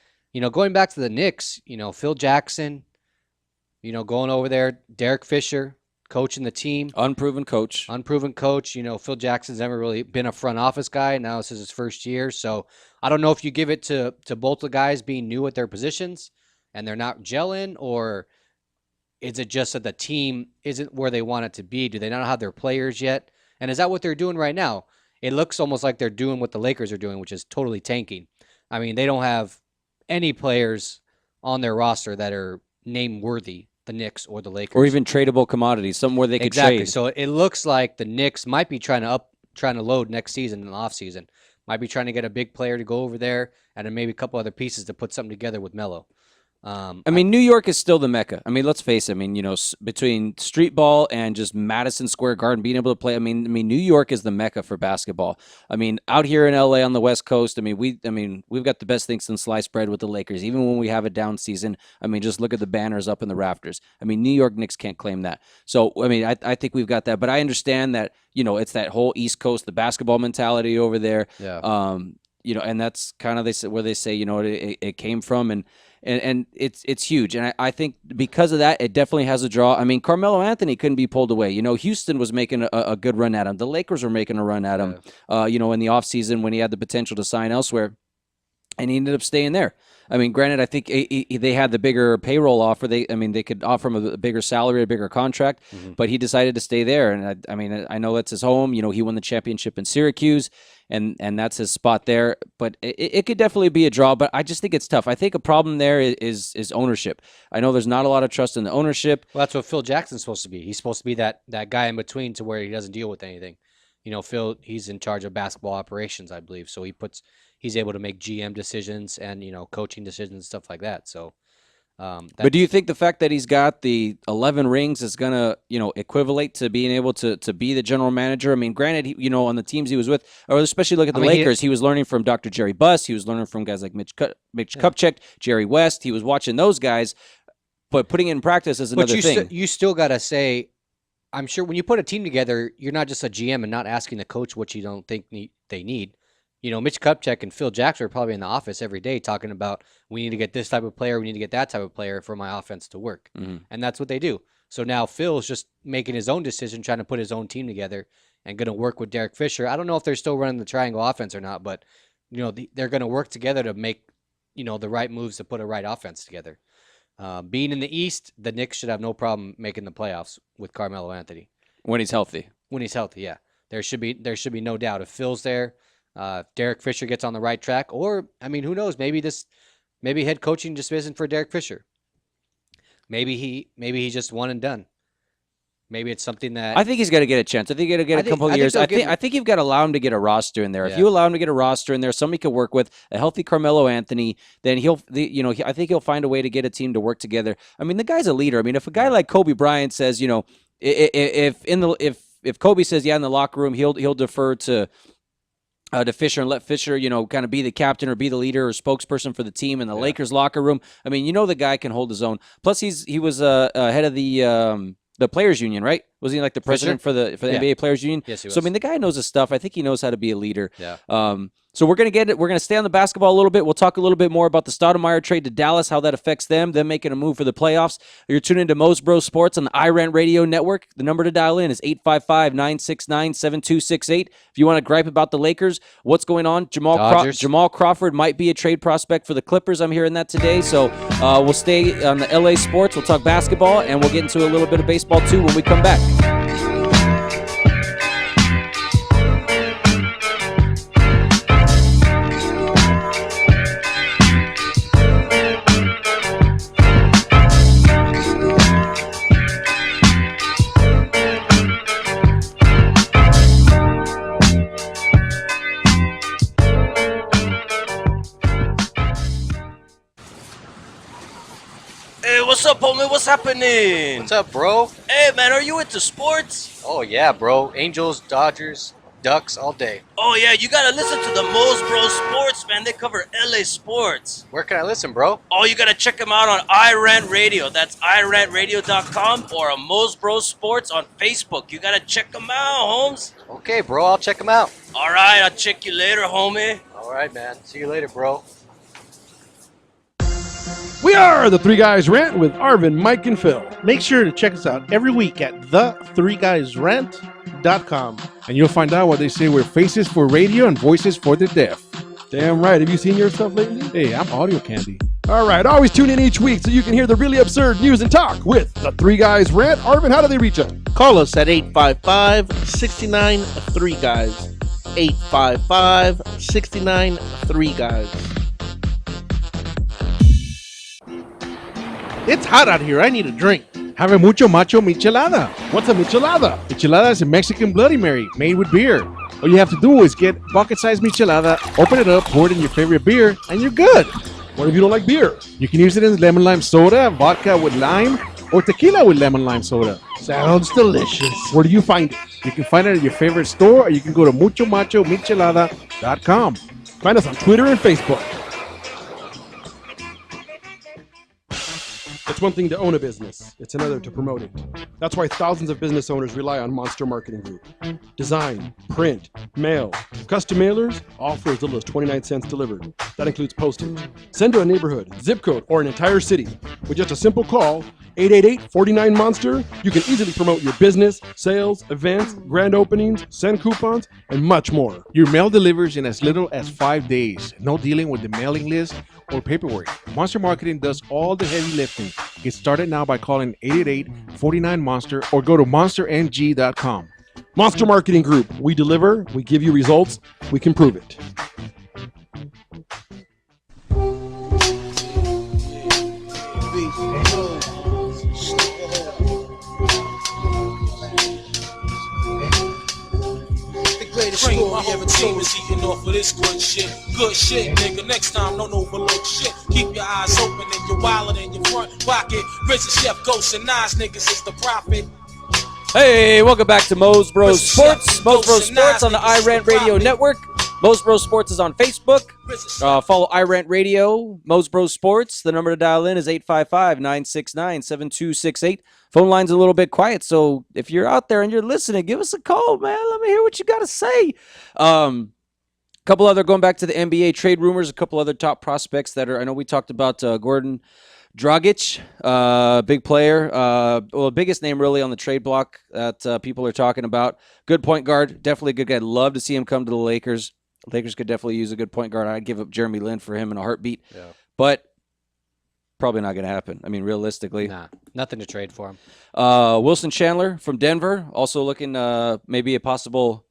going back to the Knicks, Phil Jackson, going over there, Derek Fisher coaching the team. Unproven coach. Phil Jackson's never really been a front office guy. Now this is his first year. So I don't know if you give it to both the guys being new at their positions and they're not gelling, or is it just that the team isn't where they want it to be? Do they not have their players yet? And is that what they're doing right now? It looks almost like they're doing what the Lakers are doing, which is totally tanking. I mean, they don't have any players on their roster that are name worthy, the Knicks or the Lakers, or even tradable commodities, somewhere they could trade. So it looks like the Knicks might be trying to load next season in the offseason. Might be trying to get a big player to go over there, and then maybe a couple other pieces to put something together with Melo. I mean, New York is still the mecca. I mean, let's face it. I mean, between street ball and just Madison Square Garden, being able to play. I mean, New York is the mecca for basketball. I mean, out here in LA on the West Coast, we've got the best things since sliced bread with the Lakers. Even when we have a down season, I mean, just look at the banners up in the rafters. I mean, New York Knicks can't claim that. So, I mean, I think we've got that. But I understand that, it's that whole East Coast, the basketball mentality over there. Yeah. And that's kind of where they say, it came from, and it's huge. And I think because of that, it definitely has a draw. I mean, Carmelo Anthony couldn't be pulled away. Houston was making a good run at him. The Lakers were making a run at him, in the offseason when he had the potential to sign elsewhere, and he ended up staying there. I mean, granted, I think they had the bigger payroll offer. They could offer him a bigger salary, a bigger contract, but he decided to stay there. And I know that's his home. He won the championship in Syracuse, and that's his spot there. But it could definitely be a draw. But I just think it's tough. I think a problem there is ownership. I know there's not a lot of trust in the ownership. Well, that's what Phil Jackson's supposed to be. He's supposed to be that guy in between to where he doesn't deal with anything. Phil, he's in charge of basketball operations, I believe. So he's able to make GM decisions and, coaching decisions and stuff like that. So, but do you think the fact that he's got the 11 rings is going to, equivalent to being able to be the general manager? I mean, granted, on the teams he was with, or especially look at the Lakers, he was learning from Dr. Jerry Buss. He was learning from guys like Mitch Kupchak, Jerry West. He was watching those guys, but putting it in practice is another thing. You still got to say, I'm sure when you put a team together, you're not just a GM and not asking the coach what you don't think they need. Mitch Kupchak and Phil Jackson are probably in the office every day talking about, we need to get this type of player, we need to get that type of player for my offense to work. And that's what they do. So now Phil's just making his own decision, trying to put his own team together and going to work with Derek Fisher. I don't know if they're still running the triangle offense or not, but, they're going to work together to make, the right moves to put a right offense together. Being in the East, the Knicks should have no problem making the playoffs with Carmelo Anthony. When he's healthy. When he's healthy, yeah. There should be no doubt. If Phil's there, Derek Fisher gets on the right track, or who knows? Maybe head coaching just isn't for Derek Fisher. Maybe he's just one and done. Maybe it's something that I think he's got to get a chance. I think he's got to get a couple of years. I think you've got to allow him to get a roster in there. Yeah. If you allow him to get a roster in there, somebody could work with a healthy Carmelo Anthony, then I think he'll find a way to get a team to work together. I mean, the guy's a leader. I mean, if a guy like Kobe Bryant says, if Kobe says, yeah, in the locker room, he'll defer to Fisher and let Fisher, kind of be the captain or be the leader or spokesperson for the team in the Lakers locker room. I mean, the guy can hold his own. Plus, he was head of the players union, right? Was he like the president for the NBA players union? Yes, he was. So the guy knows his stuff. I think he knows how to be a leader. Yeah. So we're gonna stay on the basketball a little bit. We'll talk a little bit more about the Stoudemire trade to Dallas, how that affects them making a move for the playoffs. You're tuning into Mos Bros Sports on the iRant Radio Network. The number to dial in is 855-969-7268. If you want to gripe about the Lakers, what's going on? Jamal Crawford might be a trade prospect for the Clippers. I'm hearing that today. So we'll stay on the LA sports. We'll talk basketball, and we'll get into a little bit of baseball too when we come back. What's up, homie? What's happening? What's up, bro? Hey, man, are you into sports? Oh, yeah, bro. Angels, Dodgers, Ducks, all day. Oh, yeah, you gotta listen to the Mos Bros Sports, man. They cover LA sports. Where can I listen, bro? Oh, you gotta check them out on iRant Radio. That's irantradio.com or on Mos Bros Sports on Facebook. You gotta check them out, Holmes. Okay, bro, I'll check them out. All right, I'll check you later, homie. All right, man. See you later, bro. We are the Three Guys Rant with Arvin, Mike, and Phil. Make sure to check us out every week at the3guysrant.com. And you'll find out what they say we're faces for radio and voices for the deaf. Damn right. Have you seen yourself lately? Hey, I'm audio candy. All right. Always tune in each week so you can hear the really absurd news and talk with the Three Guys Rant. Arvin, how do they reach us? Call us at 855-69-3-GUYS. 855-69-3-GUYS. It's hot out here. I need a drink. Have a mucho macho michelada. What's a michelada? Michelada is a Mexican Bloody Mary made with beer. All you have to do is get bucket-sized michelada, open it up, pour it in your favorite beer, and you're good. What if you don't like beer? You can use it in lemon lime soda, vodka with lime, or tequila with lemon lime soda. Sounds delicious. Where do you find it? You can find it at your favorite store, or you can go to muchomachomichelada.com. Find us on Twitter and Facebook. It's one thing to own a business. It's another to promote it. That's why thousands of business owners rely on Monster Marketing Group. Design, print, mail, custom mailers, all for as little as 29 cents delivered. That includes postage. Send to a neighborhood, zip code, or an entire city. With just a simple call, 888-49-MONSTER, you can easily promote your business, sales, events, grand openings, send coupons, and much more. Your mail delivers in as little as 5 days. No dealing with the mailing list or paperwork. Monster Marketing does all the heavy lifting. Get started now by calling 888-49-MONSTER or go to monsterng.com. Monster Marketing Group. We deliver, we give you results, we can prove it. My whole team is eating off of this good shit. Good shit, nigga. Next time, don't overlook shit. Keep your eyes open and your wallet in your front pocket. Rich and Chef Ghost and Nas niggas is the profit. Hey, welcome back to Mos Bros Sports. Mos Bros Sports on the iRant Radio Network. Mos Bros Sports is on Facebook. Follow iRant Radio, Mos Bros Sports. The number to dial in is 855-969-7268. Phone line's a little bit quiet, so if you're out there and you're listening, give us a call, man. Let me hear what you got to say. Couple other, going back to the NBA trade rumors, a couple other top prospects that are, I know we talked about Gordon Dragic, big player. Well, biggest name really on the trade block that people are talking about. Good point guard, definitely a good guy. Love to see him come to the Lakers. Lakers could definitely use a good point guard. I'd give up Jeremy Lin for him in a heartbeat. Yeah. But probably not going to happen. I mean, realistically. Nah, nothing to trade for him. Wilson Chandler from Denver, also looking maybe a possible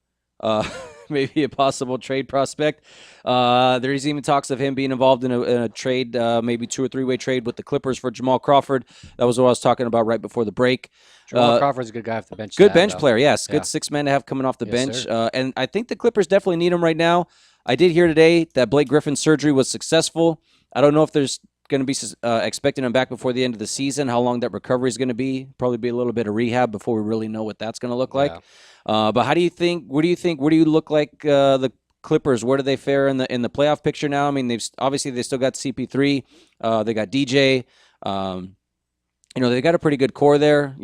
trade prospect. There's even talks of him being involved in a trade, maybe 2 or 3-way trade with the Clippers for Jamal Crawford. That was what I was talking about right before the break. Jamal Crawford's a good guy off the bench. Good bench player, yes. Good 6 man to have coming off the bench. And I think the Clippers definitely need him right now. I did hear today that Blake Griffin's surgery was successful. I don't know if there's going to be expecting him back before the end of the season, how long that recovery is going to be. Probably be a little bit of rehab before we really know what that's going to look like. But how do you think? Where do you look like the Clippers? Where do they fare in the playoff picture now? I mean, they still got CP3. They got DJ. They got a pretty good core there.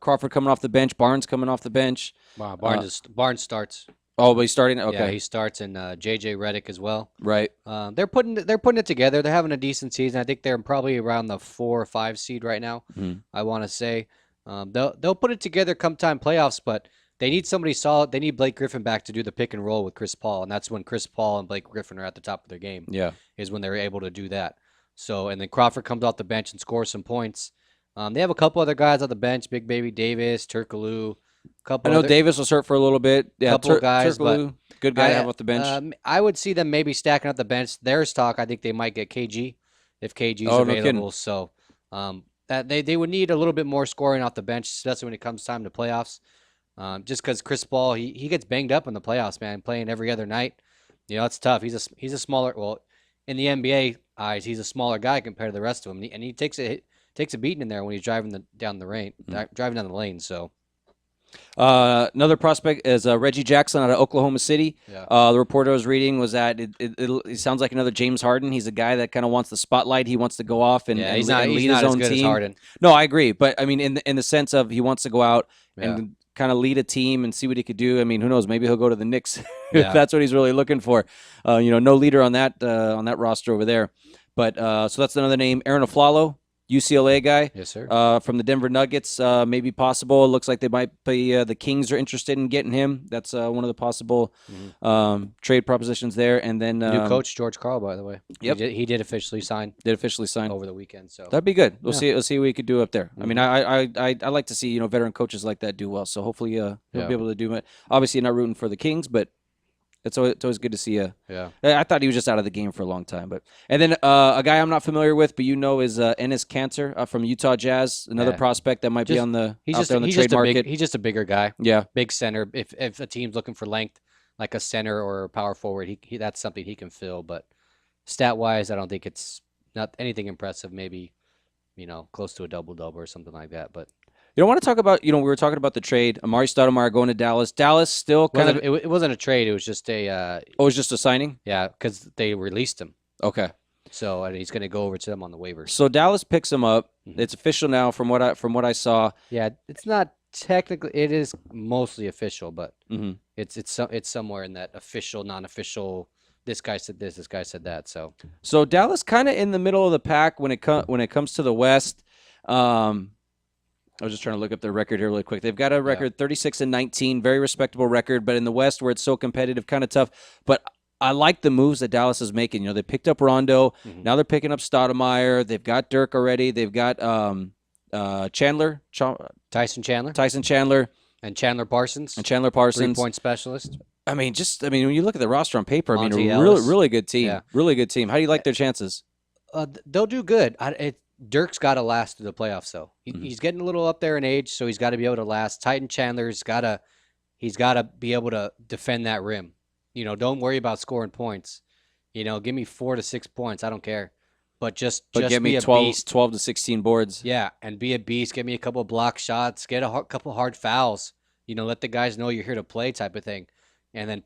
Crawford coming off the bench, Barnes coming off the bench. Wow, Barnes starts. Oh, but he's starting. Okay, yeah, he starts, and JJ Redick as well. Right. They're putting it together. They're having a decent season. I think they're probably around the 4 or 5 seed right now. Mm-hmm. I want to say they'll put it together come time playoffs, but they need somebody solid. They need Blake Griffin back to do the pick and roll with Chris Paul, and that's when Chris Paul and Blake Griffin are at the top of their game. Yeah, is when they're able to do that. So, and then Crawford comes off the bench and scores some points. They have a couple other guys on the bench: Big Baby Davis, Turkoglu. I know Davis was hurt for a little bit. Yeah, couple guys, Turkoglu, good guy to have off the bench. I would see them maybe stacking up the bench. There's talk. I think they might get KG if KG is available. So that they would need a little bit more scoring off the bench, especially when it comes time to playoffs. Just because Chris Paul, he gets banged up in the playoffs, man, playing every other night. It's tough. He's a smaller. Well, in the NBA eyes, he's a smaller guy compared to the rest of them, and he takes a beating in there when he's driving down the lane. So. Another prospect is Reggie Jackson out of Oklahoma City. Yeah. The report I was reading was that it sounds like another James Harden. He's a guy that kind of wants the spotlight. He wants to go off and lead his own team. As Harden. No, I agree, but I mean, in the sense of he wants to go out and kind of lead a team and see what he could do. I mean, who knows? Maybe he'll go to the Knicks if that's what he's really looking for. No leader on that roster over there. But so that's another name. Aaron Aflalo, UCLA guy. Yes, sir. From the Denver Nuggets, maybe possible. It looks like they might be the Kings are interested in getting him. That's one of the possible trade propositions there. And then new coach George Karl, by the way. Yep, he did officially sign. Over the weekend. So that'd be good. We'll see what he could do up there. I mean, I like to see veteran coaches like that do well. So hopefully he'll be able to do it. Obviously, not rooting for the Kings, but It's always good to see you. Yeah. I thought he was just out of the game for a long time, and then a guy I'm not familiar with, but is Enes Kanter from Utah Jazz, another prospect that might be on the trade market. He's just a bigger guy. Yeah, big center. If a team's looking for length, like a center or a power forward, he that's something he can fill. But stat wise, I don't think it's not anything impressive. Maybe close to a double or something like that. But you don't want to talk about we were talking about the trade. Amari Stoudemire going to Dallas. Dallas still it wasn't a trade. It was just a. It was just a signing. Yeah, because they released him. Okay. So he's going to go over to them on the waivers. So Dallas picks him up. Mm-hmm. It's official now, from what I saw. Yeah, it's not technically. It is mostly official, but it's somewhere in that official, non-official. This guy said this. This guy said that. So Dallas kind of in the middle of the pack when it comes to the West. I was just trying to look up their record here really quick. They've got a record 36-19, very respectable record. But in the West, where it's so competitive, kind of tough. But I like the moves that Dallas is making. They picked up Rondo. Mm-hmm. Now they're picking up Stoudemire. They've got Dirk already. They've got Chandler. Tyson Chandler. And Chandler Parsons. 3-point specialist. I mean, when you look at the roster on paper, Monty a Ellis. really good team. Yeah. Really good team. How do you like their chances? They'll do good. Dirk's got to last through the playoffs, though. He's getting a little up there in age, so he's got to be able to last. Tyson Chandler's he's got to be able to defend that rim. Don't worry about scoring points. Give me 4 to 6 points. I don't care. But just give me be a 12 beast. 12 to 16 boards. Yeah, and be a beast. Get me a couple of block shots. Get a couple hard fouls. Let the guys know you're here to play type of thing. And then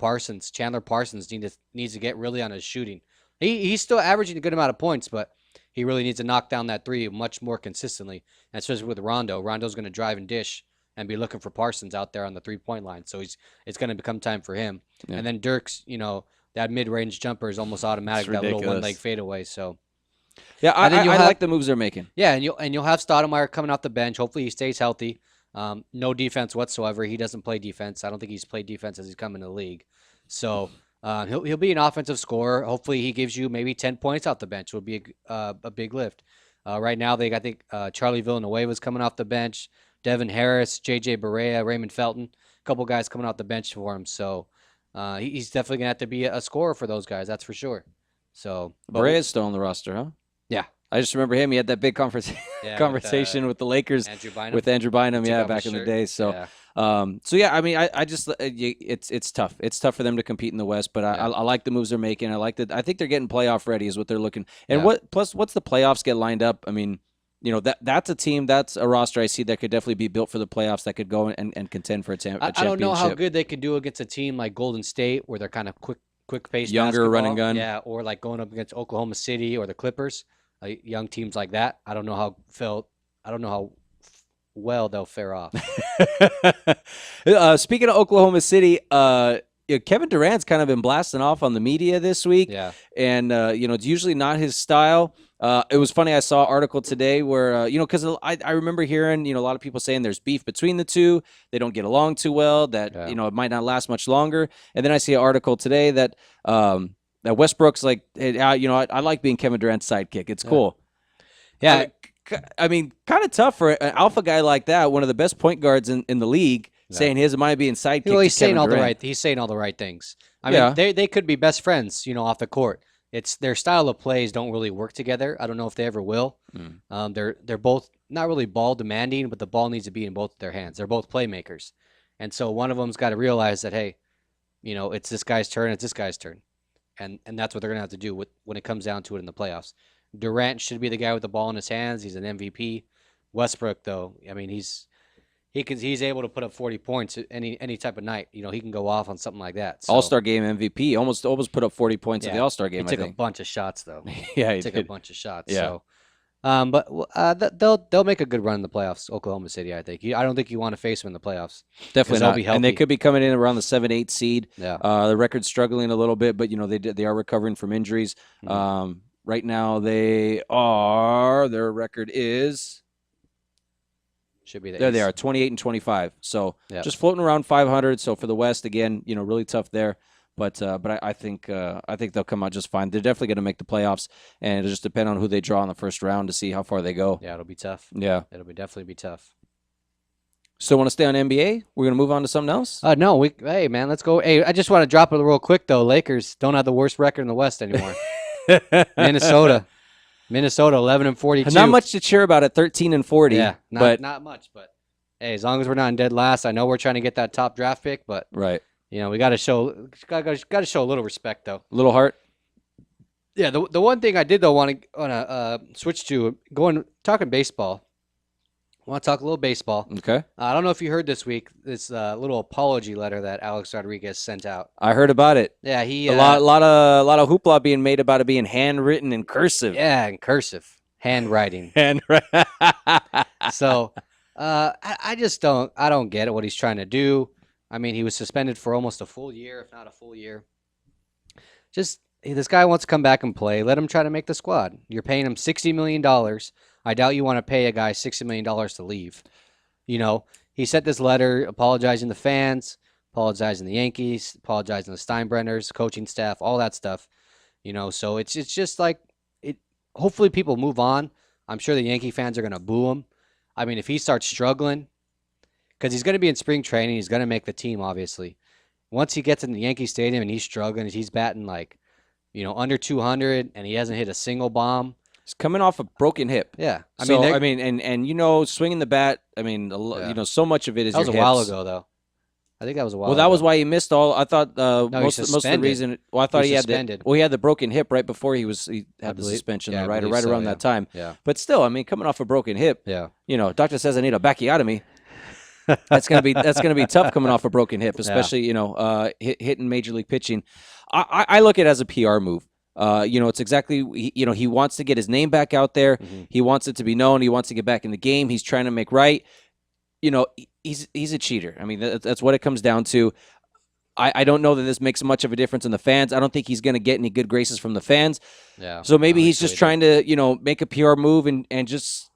Chandler Parsons needs to get really on his shooting. He's still averaging a good amount of points, but he really needs to knock down that three much more consistently, and especially with Rondo. Rondo's going to drive and dish and be looking for Parsons out there on the three-point line. So it's going to become time for him. Yeah. And then Dirk's, that mid-range jumper is almost automatic, that little one-leg fadeaway. So yeah, I like the moves they're making. Yeah, and you'll have Stoudemire coming off the bench. Hopefully he stays healthy. No defense whatsoever. He doesn't play defense. I don't think he's played defense as he's come in the league. So he'll be an offensive scorer. Hopefully he gives you maybe 10 points off the bench. It would be a big lift. Right now I think Charlie Villanueva's coming off the bench. Devin Harris, J.J. Barea, Raymond Felton, a couple guys coming off the bench for him. So he's definitely going to have to be a scorer for those guys. That's for sure. So Barea's still on the roster, huh? Yeah. I just remember him. He had that big conversation with the Lakers, with Andrew Bynum, back in the day. So, it's tough. It's tough for them to compete in the West, but I like the moves they're making. I think they're getting playoff ready is what they're looking. And once the playoffs get lined up, I mean, that's a team, that's a roster I see that could definitely be built for the playoffs, that could go and contend for a championship. I don't know how good they could do against a team like Golden State, where they're kind of quick-paced, younger, basketball. run and gun. Yeah, or like going up against Oklahoma City or the Clippers. Young teams like that, I don't know how well they'll fare off. Speaking of Oklahoma City, Kevin Durant's kind of been blasting off on the media this week. Yeah, and it's usually not his style. It was funny. I saw an article today where because I remember hearing a lot of people saying there's beef between the two. They don't get along too well. That it might not last much longer. And then I see an article today that Westbrook's like, hey, I like being Kevin Durant's sidekick. It's cool. Yeah. I mean, kind of tough for an alpha guy like that, one of the best point guards in the league, saying his might being sidekick. Well, he's saying all the right things. I mean, they could be best friends, off the court. It's their style of plays don't really work together. I don't know if they ever will. They're both not really ball demanding, but the ball needs to be in both of their hands. They're both playmakers, and so one of them's got to realize that, hey, it's this guy's turn. It's this guy's turn. And that's what they're going to have to do when it comes down to it in the playoffs. Durant should be the guy with the ball in his hands. He's an MVP. Westbrook, though, I mean, he's able to put up 40 points any type of night. He can go off on something like that. So, All-Star game MVP. Almost put up 40 points at the All-Star game, He took a bunch of shots, though. He took a bunch of shots. Yeah. So, but they'll make a good run in the playoffs, Oklahoma City, I think. I don't think you want to face them in the playoffs. Definitely not. Be healthy. And they could be coming in around the 7-8 seed. Yeah. The record's struggling a little bit, but they are recovering from injuries. Mm-hmm. Right now their record is should be there. They are 28-25. So just floating around 500. So for the West again, really tough there. But I think they'll come out just fine. They're definitely going to make the playoffs, and it'll just depend on who they draw in the first round to see how far they go. Yeah, it'll be tough. Yeah, it'll definitely be tough. Still want to stay on NBA? We're going to move on to something else? No, hey, man, let's go. Hey, I just want to drop it real quick, though. Lakers don't have the worst record in the West anymore. Minnesota, 11-42. Not much to cheer about at 13-40. Yeah, not much, but hey, as long as we're not in dead last, I know we're trying to get that top draft pick, but right, we got to show a little respect, though. A little heart. Yeah, the one thing I did though want to switch to talking baseball. I want to talk a little baseball. Okay. I don't know if you heard this week this little apology letter that Alex Rodriguez sent out. I heard about it. Yeah, he a lot of hoopla being made about it being handwritten in cursive. Yeah, in cursive handwriting. So, I just don't get it what he's trying to do. I mean, he was suspended for almost a full year, if not a full year. Just this guy wants to come back and play. Let him try to make the squad. You're paying him $60 million. I doubt you want to pay a guy $60 million to leave. He sent this letter apologizing to the fans, apologizing to the Yankees, apologizing to the Steinbrenners, coaching staff, all that stuff. So it's just like hopefully people move on. I'm sure the Yankee fans are going to boo him. I mean, if he starts struggling, because he's going to be in spring training, he's going to make the team, obviously. Once he gets in the Yankee Stadium and he's struggling, he's batting under 200 and he hasn't hit a single bomb. He's coming off a broken hip. Yeah. Swinging the bat, so much of it is that was your a while hips. ago, though. I think that was a while Well, ago. that was why he missed all. I thought most of the reason. Well, I thought he had he had the broken hip right before he had the suspension, right around that time. Yeah. But still, coming off a broken hip. Yeah. Doctor says I need a backiotomy. That's gonna be tough coming off a broken hip, especially hitting major league pitching. I look at it as a PR move. It's exactly he wants to get his name back out there. Mm-hmm. He wants it to be known. He wants to get back in the game. He's trying to make right. He's a cheater. I mean, that's what it comes down to. I don't know that this makes much of a difference in the fans. I don't think he's going to get any good graces from the fans. Yeah. So maybe he's just trying to make a PR move and just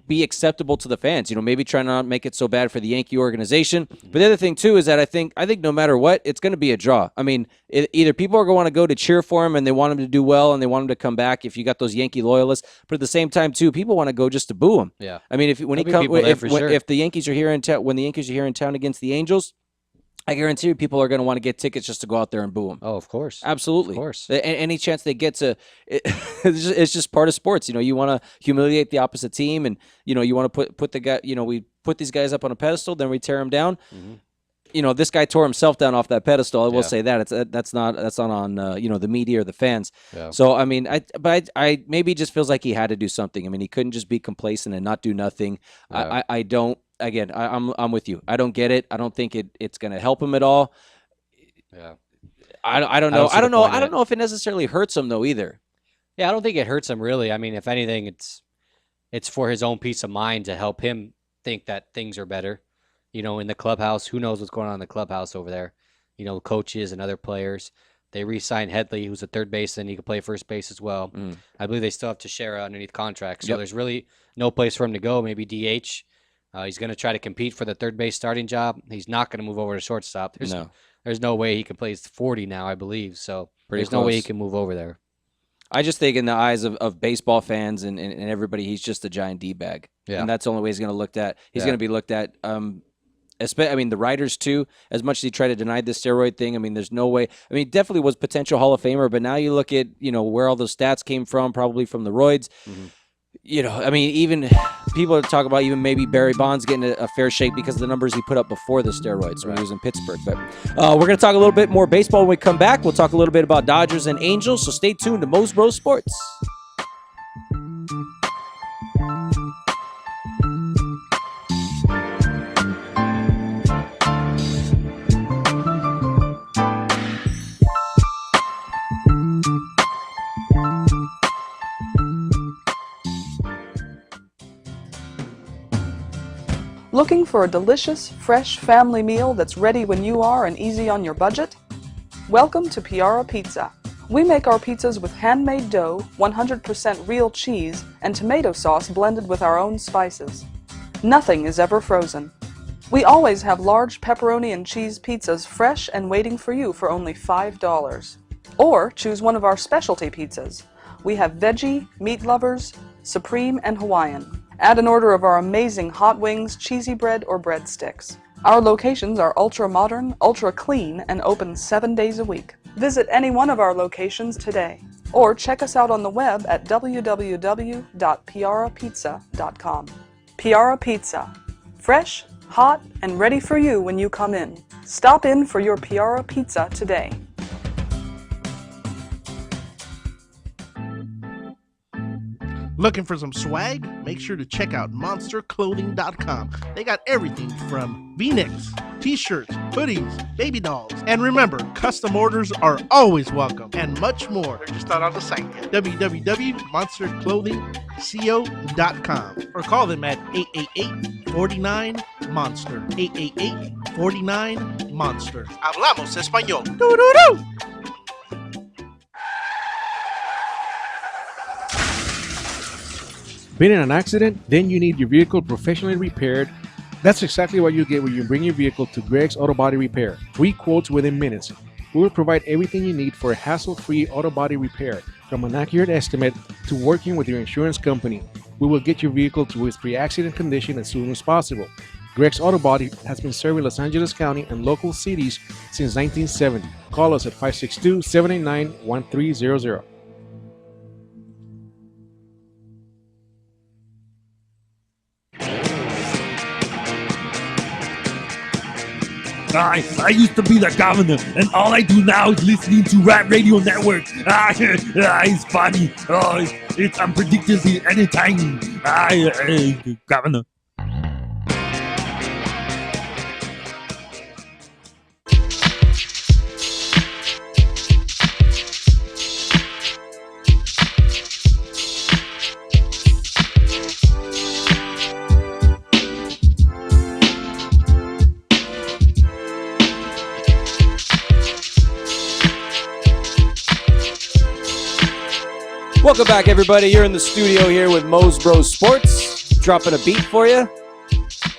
be acceptable to the fans. Maybe try not make it so bad for the Yankee organization. But the other thing too is that I think no matter what, it's going to be a draw. I mean, either people are going to want to go to cheer for him and they want him to do well and they want him to come back. If you got those Yankee loyalists, but at the same time too, people want to go just to boo him. Yeah. I mean, if the Yankees are here in town, when the Yankees are here in town against the Angels, I guarantee you people are going to want to get tickets just to go out there and boo him. Oh, of course. Absolutely. Of course. Any chance they get to it's just part of sports. You want to humiliate the opposite team and, you want to put the guy, we put these guys up on a pedestal, then we tear them down. Mm-hmm. This guy tore himself down off that pedestal. I will say that. That's not on, the media or the fans. Yeah. So, I mean, I maybe just feels like he had to do something. I mean, he couldn't just be complacent and not do nothing. Yeah. I don't. Again, I'm with you. I don't get it. I don't think it's going to help him at all. Yeah. I don't know. I don't know if it necessarily hurts him though either. Yeah, I don't think it hurts him really. I mean, if anything, it's for his own peace of mind to help him think that things are better. In the clubhouse, who knows what's going on in the clubhouse over there? Coaches and other players. They re-signed Headley, who's a third baseman. He could play first base as well. I believe they still have Teixeira underneath contract. So there's really no place for him to go. Maybe DH. He's going to try to compete for the third base starting job. He's not going to move over to shortstop. There's no way he can play 40 now, I believe. So there's no way he can move over there. I just think in the eyes of baseball fans and everybody, he's just a giant D-bag. Yeah. And that's the only way he's going to looked at. He's going to be looked at. The writers too, as much as he tried to deny this steroid thing. I mean, there's no way. I mean, he definitely was potential Hall of Famer, but now you look at, where all those stats came from, probably from the roids. Mm-hmm. Even people talk about even maybe Barry Bonds getting a fair shake because of the numbers he put up before the steroids when he was in Pittsburgh. But we're going to talk a little bit more baseball when we come back. We'll talk a little bit about Dodgers and Angels, so stay tuned to Mos Bros Sports. Looking for a delicious, fresh family meal that's ready when you are and easy on your budget? Welcome to Piara Pizza. We make our pizzas with handmade dough, 100% real cheese, and tomato sauce blended with our own spices. Nothing is ever frozen. We always have large pepperoni and cheese pizzas fresh and waiting for you for only $5. Or choose one of our specialty pizzas. We have veggie, meat lovers, supreme, and Hawaiian. Add an order of our amazing hot wings, cheesy bread, or breadsticks. Our locations are ultra-modern, ultra-clean, and open 7 days a week. Visit any one of our locations today, or check us out on the web at www.piarapizza.com. Piara Pizza. Fresh, hot, and ready for you when you come in. Stop in for your Piara Pizza today. Looking for some swag? Make sure to check out monsterclothing.com. They got everything from V-necks, t-shirts, hoodies, baby dolls. And remember, custom orders are always welcome, and much more. They're just not on the site yet. www.monsterclothingco.com or call them at 888-49-MONSTER. 888-49-MONSTER. Hablamos español. Doo-doo-doo! Been in an accident? Then you need your vehicle professionally repaired. That's exactly what you get when you bring your vehicle to Greg's Auto Body Repair. Free quotes within minutes. We will provide everything you need for a hassle-free auto body repair, from an accurate estimate to working with your insurance company. We will get your vehicle to its pre-accident condition as soon as possible. Greg's Auto Body has been serving Los Angeles County and local cities since 1970. Call us at 562-789-1300. I used to be the governor, and all I do now is listening to Rant Radio Network. It's funny. It's unpredictably entertaining. Governor. Welcome back, everybody. You're in the studio here with Mos Bros Sports, dropping a beat for you.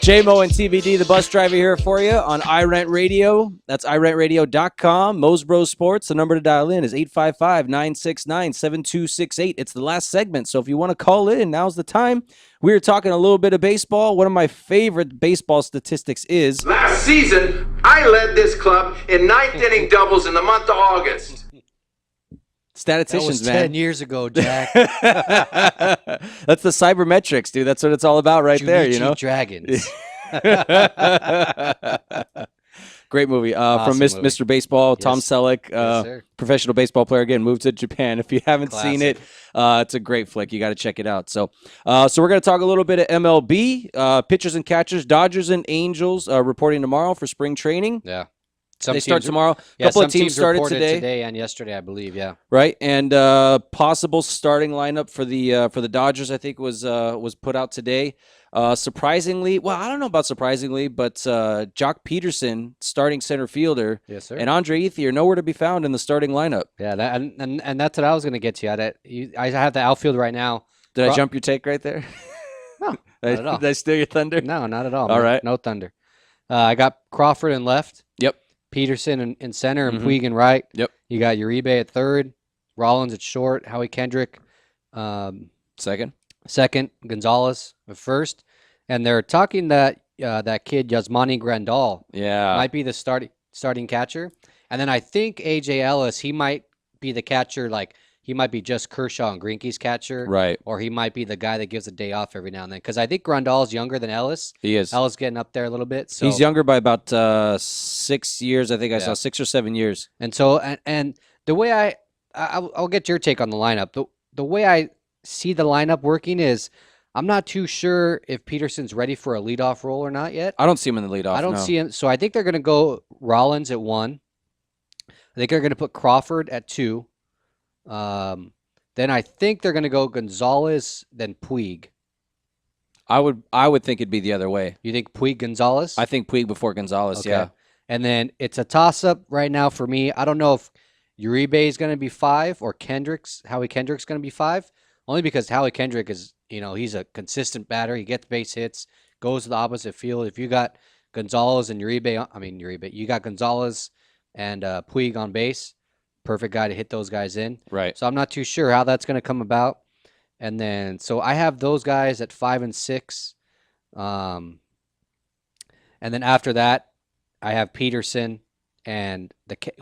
JMO and TBD, the bus driver, here for you on iRant Radio. That's iRantRadio.com. Mos Bros Sports. The number to dial in is 855-969-7268. It's the last segment, so if you want to call in, now's the time. We were talking a little bit of baseball. One of my favorite baseball statistics is... Last season, I led this club in ninth inning doubles in the month of August. Statisticians, that was man. 10 years ago, Jack. That's the cybermetrics, dude. That's what it's all about right there, you know? Dragons. Great movie Awesome from movie. Mr. Baseball, Tom Yes. Selleck, Yes, professional baseball player, again, moved to Japan. If you haven't seen it, Classic. it's a great flick. You got to check it out. So we're going to talk a little bit of MLB, pitchers and catchers, Dodgers and Angels reporting tomorrow for spring training. Yeah. They start tomorrow. Yeah, couple of some teams started reported today. and yesterday, I believe. Yeah. Right, and possible starting lineup for the Dodgers, I think, was put out today. Surprisingly, well, I don't know about surprisingly, but Jock Peterson, starting center fielder, Yes, sir. and Andre Ethier nowhere to be found in the starting lineup. Yeah, and that's what I was going to get to. I have the outfield right now. Did I jump your take right there? No, not at all. Did I steal your thunder? No, not at all. All man. right. No thunder. I got Crawford in left. Yep. Peterson in center and Mhm. Puig in right. Yep. You got Uribe at third, Rollins at short, Howie Kendrick second, Gonzalez at first, and they're talking that that kid Yasmani Grandal might be the starting catcher, and then I think AJ Ellis, he might be the catcher, like he might be just Kershaw and Greinke's catcher, right? Or he might be the guy that gives a day off every now and then, because I think Grandal's younger than Ellis. He is. Ellis getting up there a little bit. So He's younger by about 6 years. I think I saw 6 or 7 years. And so, and the way I'll get your take on the lineup. The way I see the lineup working is, I'm not too sure if Peterson's ready for a leadoff role or not yet. I don't see him in the leadoff. I don't no. see him. So I think they're going to go Rollins at 1. I think they're going to put Crawford at 2. Then I think they're going to go Gonzalez, then Puig. I would think it'd be the other way. You think Puig, Gonzalez? I think Puig before Gonzalez. Okay. Yeah. And then it's a toss-up right now for me. I don't know if Uribe is going to be 5 or Howie Kendrick's going to be 5. Only because Howie Kendrick is, he's a consistent batter. He gets base hits, goes to the opposite field. If you got Gonzalez and Uribe, you got Gonzalez and Puig on base. Perfect guy to hit those guys in. Right. So I'm not too sure how that's going to come about. And then, so I have those guys at 5 and 6. And then after that, I have Peterson and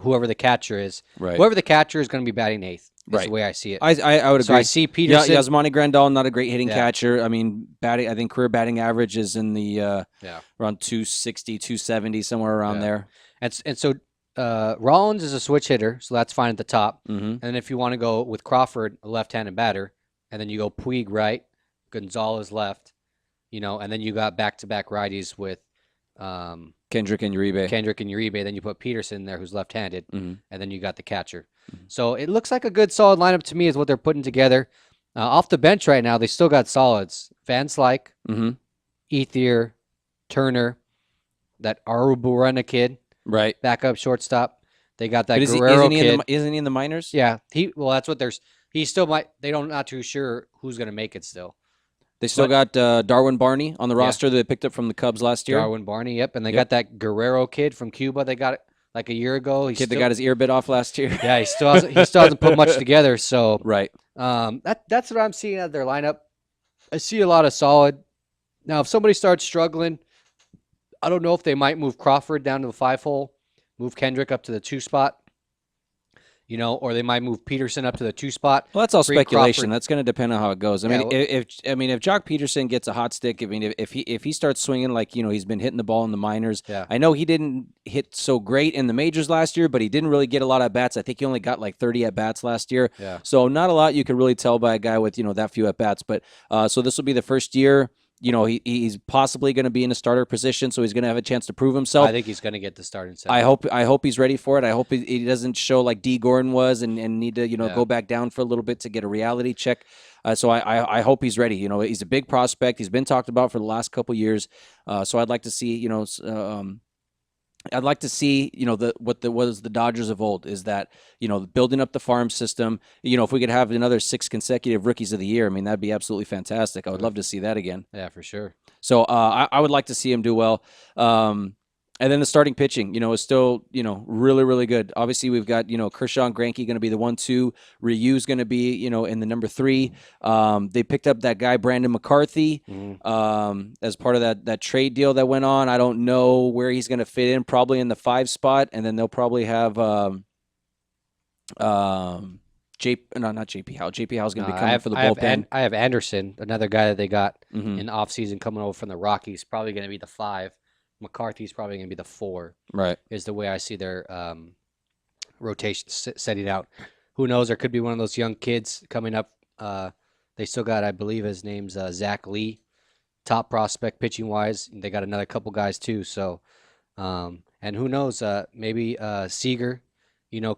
whoever the catcher is. Right. Whoever the catcher is going to be batting 8th. That's Right. the way I see it. I would agree. So I see Peterson. Yeah, Yasmani Grandal, not a great hitting Yeah. catcher. I mean, I think career batting average is in the Yeah. around 260, 270, somewhere around Yeah. there. And so Rollins is a switch hitter, so that's fine at the top. Mhm. And if you want to go with Crawford, a left-handed batter, and then you go Puig right, Gonzalez left, and then you got back-to-back righties with Kendrick and Uribe. Then you put Peterson there, who's left-handed, Mhm. and then you got the catcher. So it looks like a good, solid lineup to me is what they're putting together. Off the bench right now, they still got solids. Van Slyke, Mhm. Ethier, Turner, that Aruburana kid, right, backup shortstop. They got that But Guerrero kid. isn't he in the minors? Yeah, that's what there's. He still might. They don't not too sure who's going to make it still. They still got Darwin Barney on the Yeah. roster that they picked up from the Cubs last year. Darwin Barney, yep, and they Yep. got that Guerrero kid from Cuba. They got it like a year ago. Kid that got his ear bit off last year. Yeah, he still hasn't put much together. So right, that's what I'm seeing out of their lineup. I see a lot of solid. Now, if somebody starts struggling, I don't know if they might move Crawford down to the 5 hole, move Kendrick up to the 2 spot. Or they might move Peterson up to the 2 spot. Well, that's all bring speculation. Crawford- That's going to depend on how it goes. I Yeah, mean, if Jock Peterson gets a hot stick, I mean, if he starts swinging like he's been hitting the ball in the minors. Yeah. I know he didn't hit so great in the majors last year, but he didn't really get a lot of at bats. I think he only got like 30 at bats last year. Yeah. So not a lot you could really tell by a guy with that few at bats. But so this will be the first year. He's possibly going to be in a starter position, so he's going to have a chance to prove himself. I think he's going to get the start in I hope he's ready for it. I hope he doesn't show like D. Gordon was and need to go back down for a little bit to get a reality check. So I hope he's ready. He's a big prospect. He's been talked about for the last couple years. So I'd like to see what was the Dodgers of old is that building up the farm system. If we could have another 6 consecutive rookies of the year, I mean that'd be absolutely fantastic. I would love to see that again. Yeah, for sure. So I would like to see him do well. And then the starting pitching, is still, really, really good. Obviously, we've got, Kershaw and Greinke going to be the 1-2. Ryu's going to be, in the number 3. They picked up that guy, Brandon McCarthy, as part of that trade deal that went on. I don't know where he's going to fit in, probably in the 5 spot. And then they'll probably have not JP Howe. JP Howe's going to be coming for the bullpen. I have Anderson, another guy that they got Mhm. in the offseason coming over from the Rockies, probably going to be the 5. McCarthy's probably going to be the 4. Right. Is the way I see their rotation setting out. Who knows? There could be one of those young kids coming up. They still got, I believe his name's Zach Lee, top prospect pitching wise. They got another couple guys too. So, and who knows? Maybe Seager,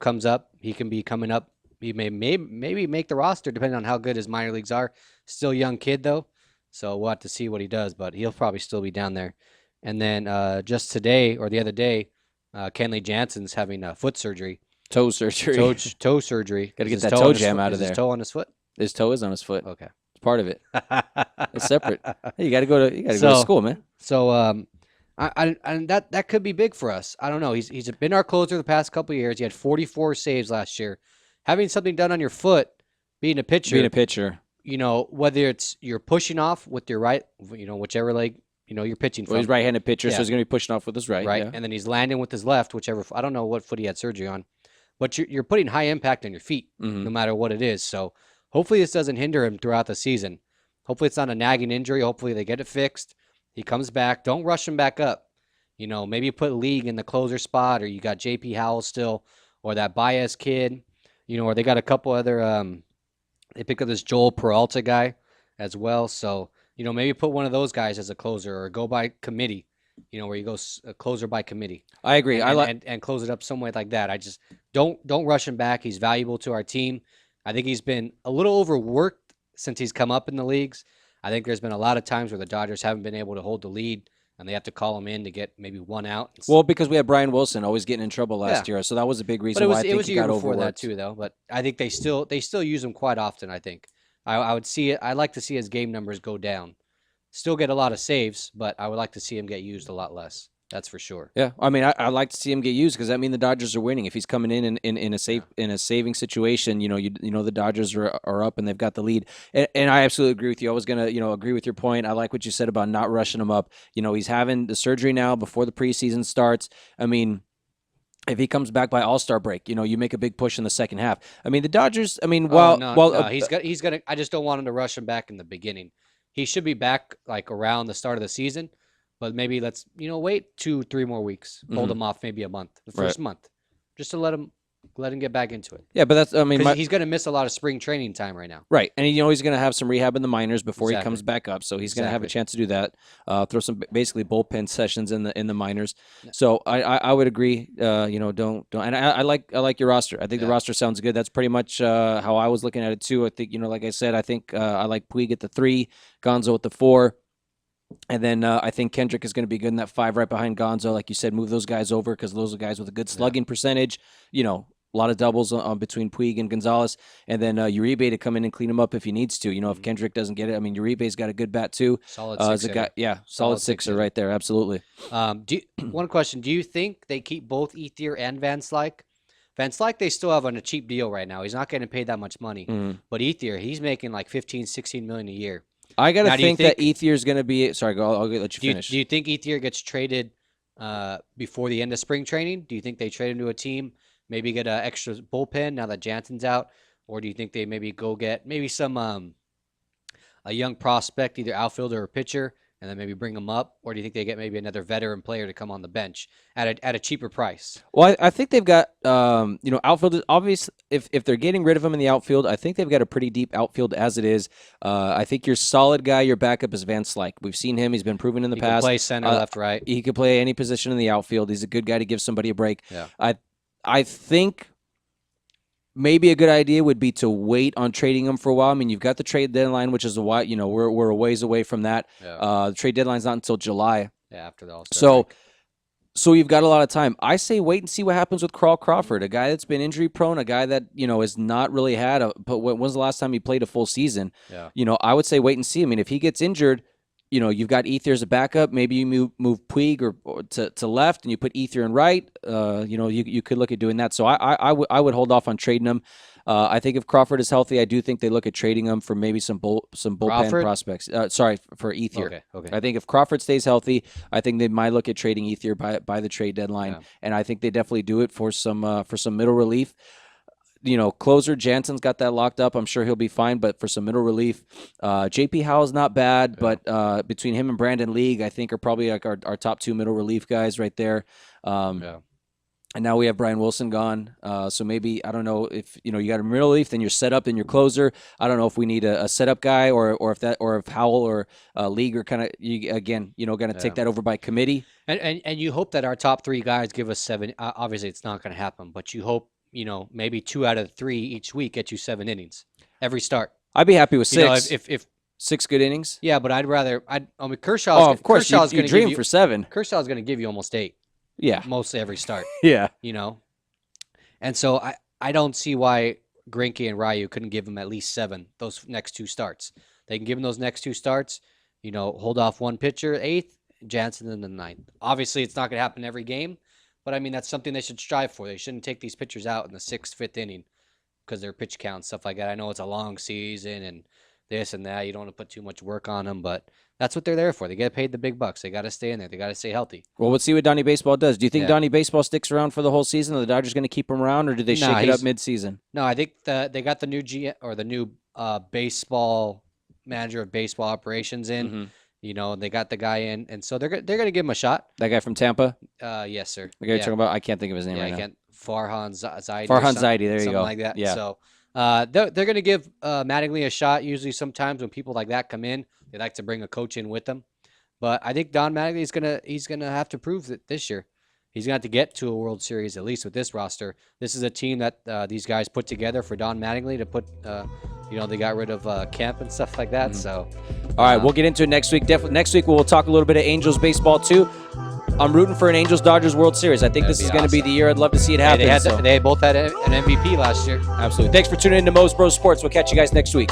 comes up. He can be coming up. He maybe make the roster depending on how good his minor leagues are. Still young kid though, so we'll have to see what he does. But he'll probably still be down there. And then just today or the other day, Kenley Jansen's having foot surgery. Toe surgery. Toe surgery. Got to get Is that his toe on his jam foot- out of is there. His toe on his foot? His toe is on his foot. Okay. It's part of it. It's separate. Hey, you got to go to school, man. So and that could be big for us. I don't know. He's been our closer the past couple of years. He had 44 saves last year. Having something done on your foot, being a pitcher, whether it's you're pushing off with your right, whichever leg, you're pitching from. Well, he's right-handed pitcher, Yeah. so he's going to be pushing off with his right. Right, yeah. and then he's landing with his left, whichever. I don't know what foot he had surgery on, but you're putting high impact on your feet, Mhm. no matter what it is. So hopefully this doesn't hinder him throughout the season. Hopefully it's not a nagging injury. Hopefully they get it fixed. He comes back. Don't rush him back up. Maybe put League in the closer spot, or you got JP Howell still, or that Baez kid, or they got a couple other. They pick up this Joel Peralta guy as well. So maybe put one of those guys as a closer, or go by committee. Where you go a closer by committee. I agree. And close it up some way like that. I just don't rush him back. He's valuable to our team. I think he's been a little overworked since he's come up in the leagues. I think there's been a lot of times where the Dodgers haven't been able to hold the lead, and they have to call him in to get maybe one out. Well, because we had Brian Wilson always getting in trouble last year, so that was a big reason why I think he got before that overworked. too, though. But I think they still use him quite often. I think I would see it. I'd like to see his game numbers go down. Still get a lot of saves, but I would like to see him get used a lot less. That's for sure. Yeah, I mean, I like to see him get used because that means the Dodgers are winning. If he's coming in a saving situation, you know the Dodgers are up and they've got the lead. And I absolutely agree with you. I was gonna agree with your point. I like what you said about not rushing him up. He's having the surgery now before the preseason starts. I mean, if he comes back by All-Star break, you make a big push in the second half. I mean, the Dodgers. I mean, he's gonna. I just don't want him to rush him back in the beginning. He should be back like around the start of the season. But maybe let's, wait 2-3 more weeks. Hold him off maybe a month, the first month, just to let him get back into it. Yeah, but that's, I mean, he's going to miss a lot of spring training time right now. Right, and he's going to have some rehab in the minors before he comes back up, so he's going to have a chance to do that. Throw some basically bullpen sessions in the minors. Yeah. So I would agree. Don't, and I like your roster. I think the roster sounds good. That's pretty much how I was looking at it too. I think like I said, I think I like Puig at the 3, Gonzo at the 4. And then I think Kendrick is going to be good in that 5 right behind Gonzo. Like you said, move those guys over because those are guys with a good slugging percentage. A lot of doubles between Puig and Gonzalez. And then Uribe to come in and clean him up if he needs to. If Kendrick doesn't get it. I mean, Uribe's got a good bat too. Solid sixer. Solid sixer right there. Absolutely. One question. Do you think they keep both Ethier and Van Slyke? Van Slyke, they still have on a cheap deal right now. He's not getting paid that much money. But Ethier, he's making like $15-16 million a year. I got to think that Ethier is going to be – sorry, I'll let you finish. Do you think Ethier gets traded before the end of spring training? Do you think they trade him to a team, maybe get an extra bullpen now that Jansen's out? Or do you think they maybe go get maybe some a young prospect, either outfielder or pitcher, and then maybe bring him up? Or do you think they get maybe another veteran player to come on the bench at a cheaper price? Well, I think they've got outfield. Obviously, if they're getting rid of him in the outfield, I think they've got a pretty deep outfield as it is. I think your solid guy, your backup is Van Slyke. We've seen him; he's been proven in the past. He can play center, left, right. He could play any position in the outfield. He's a good guy to give somebody a break. Yeah. I think maybe a good idea would be to wait on trading him for a while. I mean, you've got the trade deadline, which is a while. We're a ways away from that. Yeah. The trade deadline's not until July. Yeah, after the All-Star break. So you've got a lot of time. I say wait and see what happens with Carl Crawford, a guy that's been injury prone, a guy that has not really had but when's the last time he played a full season? Yeah. I would say wait and see. I mean, if he gets injured, you've got Ethier as a backup. Maybe you move Puig or to left and you put Ethier in right. You could look at doing that. So I would hold off on trading him. I think if Crawford is healthy, I do think they look at trading him for maybe some bullpen prospects. For Ethier. Okay. I think if Crawford stays healthy, I think they might look at trading Ethier by the trade deadline, and I think they definitely do it for some middle relief. Closer Jansen's got that locked up. I'm sure he'll be fine, but for some middle relief, JP Howell's not bad, but between him and Brandon League, I think are probably like our top 2 middle relief guys right there. And now we have Brian Wilson gone. So maybe, I don't know if, you got a middle relief, then you're set up, then you're closer. I don't know if we need a setup guy or if Howell or League are kind of, going to take that over by committee. And you hope that our top 3 guys give us 7. Obviously, it's not going to happen, but you hope, maybe 2 out of 3 each week get you 7 innings every start. I'd be happy with 6. If 6 good innings. Yeah, but I mean, Kershaw's. Oh, of course, you dream for 7. Kershaw's going to give you almost 8. Yeah. Mostly every start. Yeah. And so I don't see why Greinke and Ryu couldn't give him at least 7 those next 2 starts. They can give him those next 2 starts, hold off one pitcher, 8th, Jansen in the 9th. Obviously, it's not going to happen every game, but I mean, that's something they should strive for. They shouldn't take these pitchers out in the 6th, 5th inning because their pitch count, stuff like that. I know it's a long season and this and that. You don't want to put too much work on them, but that's what they're there for. They get paid the big bucks. They got to stay in there. They got to stay healthy. Well, let's see what Donnie Baseball does. Do you think Donnie Baseball sticks around for the whole season? Are the Dodgers going to keep him around, or do they shake it up mid-season? No, I think they got the new the new baseball manager of baseball operations in. Mm-hmm. They got the guy in, and so they're going to give him a shot. That guy from Tampa? Yes, sir. The guy you're talking about? I can't think of his name right now. Farhan Zaidi. Farhan Zaidi, there you go. Something like that. Yeah. So they're going to give Mattingly a shot. Usually sometimes when people like that come in, they like to bring a coach in with them. But I think Don Mattingly he's gonna have to prove that this year. He's going to have to get to a World Series, at least with this roster. This is a team that these guys put together for Don Mattingly to put, they got rid of Kemp and stuff like that. Mm-hmm. So, all right, we'll get into it next week. Definitely next week we'll talk a little bit of Angels baseball too. I'm rooting for an Angels-Dodgers World Series. I think this is going to be the year. I'd love to see it happen. They both had an MVP last year. Absolutely. Thanks for tuning in to Mos Bros Sports. We'll catch you guys next week.